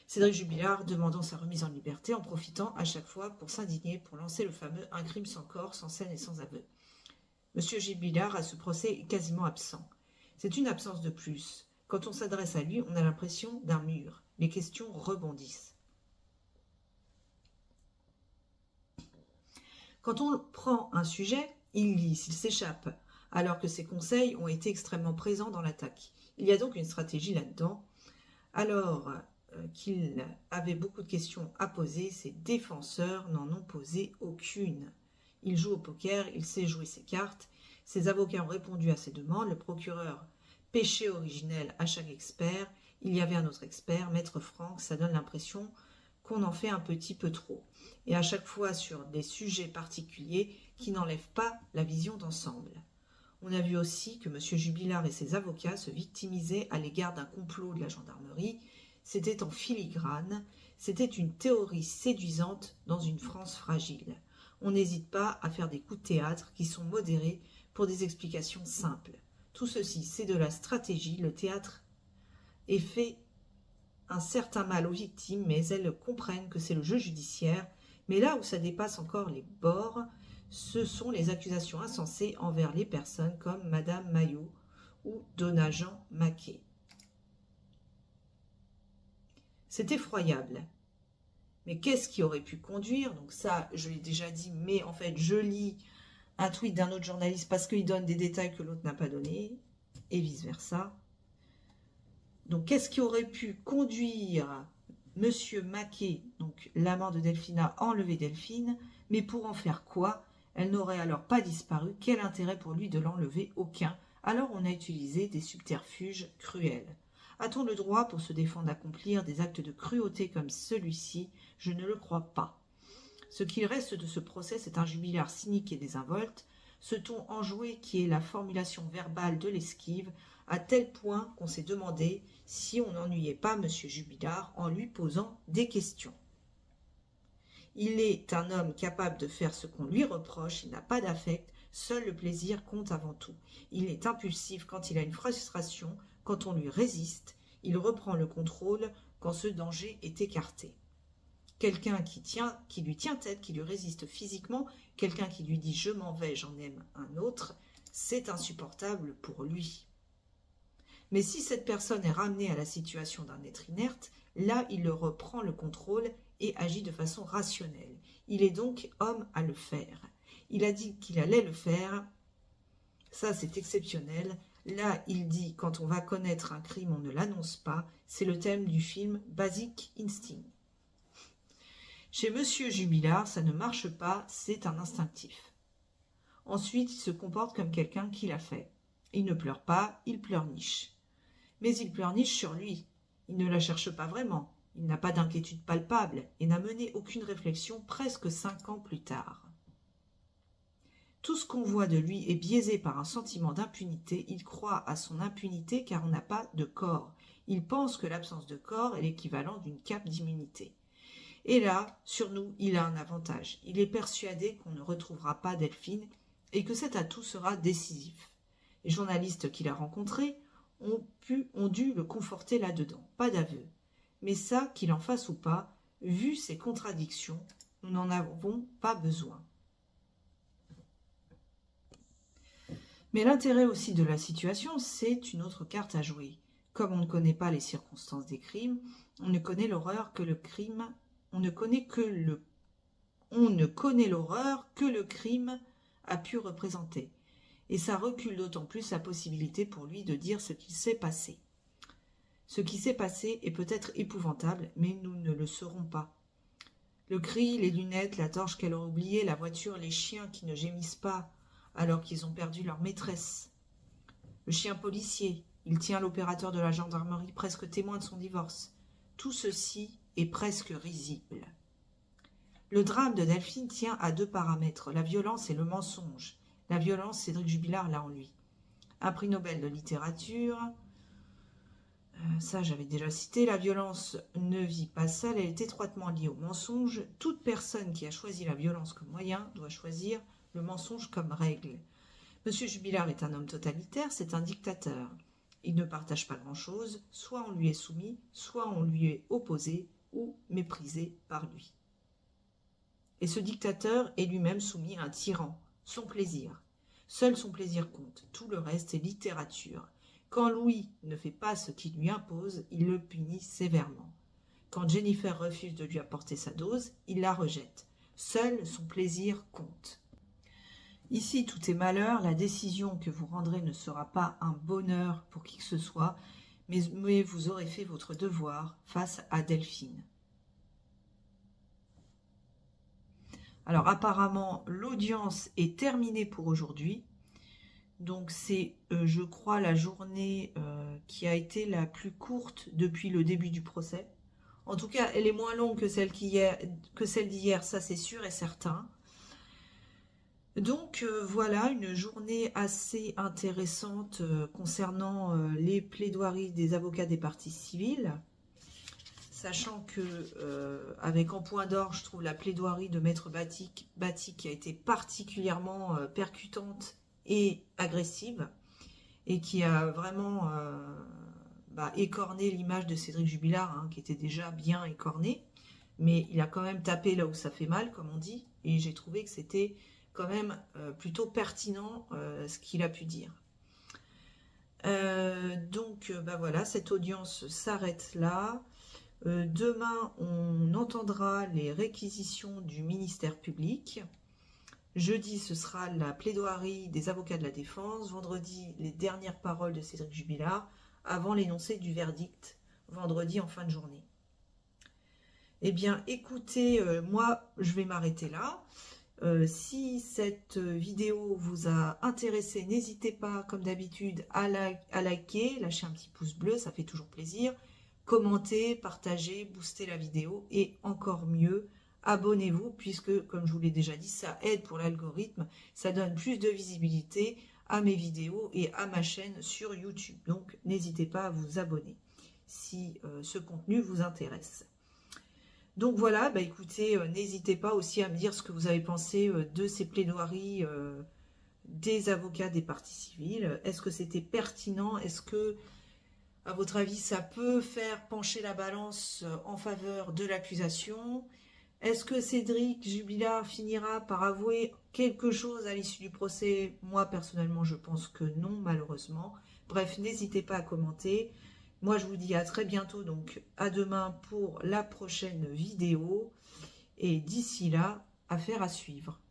Cédric Jubilard demandant sa remise en liberté en profitant à chaque fois pour s'indigner, pour lancer le fameux « un crime sans corps, sans scène et sans aveu ». Monsieur Jubilard, à ce procès, est quasiment absent. C'est une absence de plus. Quand on s'adresse à lui, on a l'impression d'un mur. Les questions rebondissent. Quand on prend un sujet, il glisse, il s'échappe, alors que ses conseils ont été extrêmement présents dans l'attaque. Il y a donc une stratégie là-dedans. Alors qu'il avait beaucoup de questions à poser, ses défenseurs n'en ont posé aucune. Il joue au poker, il sait jouer ses cartes, ses avocats ont répondu à ses demandes, le procureur pêchait originel à chaque expert, il y avait un autre expert, Maître Franck, ça donne l'impression qu'on en fait un petit peu trop, et à chaque fois sur des sujets particuliers qui n'enlèvent pas la vision d'ensemble. On a vu aussi que M. Jubilard et ses avocats se victimisaient à l'égard d'un complot de la gendarmerie. C'était en filigrane, c'était une théorie séduisante dans une France fragile. On n'hésite pas à faire des coups de théâtre qui sont modérés pour des explications simples. Tout ceci, c'est de la stratégie. Le théâtre est fait un certain mal aux victimes, mais elles comprennent que c'est le jeu judiciaire. Mais là où ça dépasse encore les bords, ce sont les accusations insensées envers les personnes comme Madame Maillot ou Dona Jean Maquet. C'est effroyable. Mais qu'est-ce qui aurait pu conduire? Donc ça, je l'ai déjà dit, mais en fait, je lis un tweet d'un autre journaliste parce qu'il donne des détails que l'autre n'a pas donnés, et vice-versa. Donc, qu'est-ce qui aurait pu conduire Monsieur Maquet, donc l'amant de Delphine, à enlever Delphine? Mais pour en faire quoi? Elle n'aurait alors pas disparu. Quel intérêt pour lui de l'enlever? Aucun. Alors on a utilisé des subterfuges cruels. A-t-on le droit pour se défendre d'accomplir des actes de cruauté comme celui-ci? Je ne le crois pas. Ce qu'il reste de ce procès, c'est un jubilaire cynique et désinvolte, ce ton enjoué qui est la formulation verbale de l'esquive, à tel point qu'on s'est demandé si on n'ennuyait pas M. Jubilard en lui posant des questions. Il est un homme capable de faire ce qu'on lui reproche, il n'a pas d'affect, seul le plaisir compte avant tout. Il est impulsif quand il a une frustration, quand on lui résiste, il reprend le contrôle quand ce danger est écarté. Quelqu'un qui lui tient tête, qui lui résiste physiquement, quelqu'un qui lui dit « je m'en vais, j'en aime un autre », c'est insupportable pour lui. Mais si cette personne est ramenée à la situation d'un être inerte, là il reprend le contrôle et agit de façon rationnelle. Il est donc homme à le faire. Il a dit qu'il allait le faire, ça c'est exceptionnel. Là il dit quand on va connaître un crime on ne l'annonce pas, c'est le thème du film Basic Instinct. Chez Monsieur Jubilard, ça ne marche pas, c'est un instinctif. Ensuite, il se comporte comme quelqu'un qui l'a fait. Il ne pleure pas, il pleurniche. Mais il pleurniche sur lui. Il ne la cherche pas vraiment. Il n'a pas d'inquiétude palpable et n'a mené aucune réflexion presque 5 ans plus tard. Tout ce qu'on voit de lui est biaisé par un sentiment d'impunité. Il croit à son impunité car on n'a pas de corps. Il pense que l'absence de corps est l'équivalent d'une cape d'immunité. Et là, sur nous, il a un avantage. Il est persuadé qu'on ne retrouvera pas Delphine et que cet atout sera décisif. Les journalistes qu'il a rencontrés ont dû le conforter là-dedans. Pas d'aveu. Mais ça, qu'il en fasse ou pas, vu ses contradictions, nous n'en avons pas besoin. Mais l'intérêt aussi de la situation, c'est une autre carte à jouer. Comme on ne connaît pas les circonstances des crimes, on ne connaît l'horreur que le crime... On ne connaît l'horreur que le crime a pu représenter. Et ça recule d'autant plus la possibilité pour lui de dire ce qu'il s'est passé. Ce qui s'est passé est peut-être épouvantable, mais nous ne le saurons pas. Le cri, les lunettes, la torche qu'elle a oubliée, la voiture, les chiens qui ne gémissent pas alors qu'ils ont perdu leur maîtresse. Le chien policier, il tient l'opérateur de la gendarmerie presque témoin de son divorce. Tout ceci est presque risible. Le drame de Delphine tient à 2 paramètres, la violence et le mensonge. La violence, Cédric Jubilard l'a en lui. Un prix Nobel de littérature, ça j'avais déjà cité, la violence ne vit pas seule, elle est étroitement liée au mensonge. Toute personne qui a choisi la violence comme moyen doit choisir le mensonge comme règle. Monsieur Jubilard est un homme totalitaire, c'est un dictateur. Il ne partage pas grand-chose, soit on lui est soumis, soit on lui est opposé ou méprisé par lui. Et ce dictateur est lui-même soumis à un tyran, son plaisir. Seul son plaisir compte, tout le reste est littérature. Quand Louis ne fait pas ce qu'il lui impose, il le punit sévèrement. Quand Jennifer refuse de lui apporter sa dose, il la rejette. Seul son plaisir compte. Ici, tout est malheur, la décision que vous rendrez ne sera pas un bonheur pour qui que ce soit, mais vous aurez fait votre devoir face à Delphine. Alors apparemment, l'audience est terminée pour aujourd'hui. Donc c'est, je crois, la journée qui a été la plus courte depuis le début du procès. En tout cas, elle est moins longue que celle d'hier, ça c'est sûr et certain. Donc voilà, une journée assez intéressante concernant les plaidoiries des avocats des parties civiles. sachant que avec En point d'or, je trouve la plaidoirie de Maître Batik qui a été particulièrement percutante et agressive, et qui a vraiment écorné l'image de Cédric Jubilard, hein, qui était déjà bien écorné, mais il a quand même tapé là où ça fait mal, comme on dit, et j'ai trouvé que c'était quand même plutôt pertinent ce qu'il a pu dire. Donc voilà, cette audience s'arrête là. Demain, on entendra les réquisitions du ministère public. Jeudi, ce sera la plaidoirie des avocats de la défense. Vendredi, les dernières paroles de Cédric Jubilard avant l'énoncé du verdict, vendredi en fin de journée. Eh bien, écoutez, moi, je vais m'arrêter là. Si cette vidéo vous a intéressé, n'hésitez pas, comme d'habitude, à liker, lâcher un petit pouce bleu, ça fait toujours plaisir. Commentez, partagez, boostez la vidéo et encore mieux, abonnez-vous puisque, comme je vous l'ai déjà dit, ça aide pour l'algorithme, ça donne plus de visibilité à mes vidéos et à ma chaîne sur YouTube. Donc, n'hésitez pas à vous abonner si ce contenu vous intéresse. Donc voilà, écoutez, n'hésitez pas aussi à me dire ce que vous avez pensé de ces plaidoiries des avocats des parties civiles. Est-ce que c'était pertinent? Est-ce que, à votre avis, ça peut faire pencher la balance en faveur de l'accusation? Est-ce que Cédric Jubilard finira par avouer quelque chose à l'issue du procès? Moi, personnellement, je pense que non, malheureusement. Bref, n'hésitez pas à commenter. Moi, je vous dis à très bientôt, donc à demain pour la prochaine vidéo. Et d'ici là, affaire à suivre.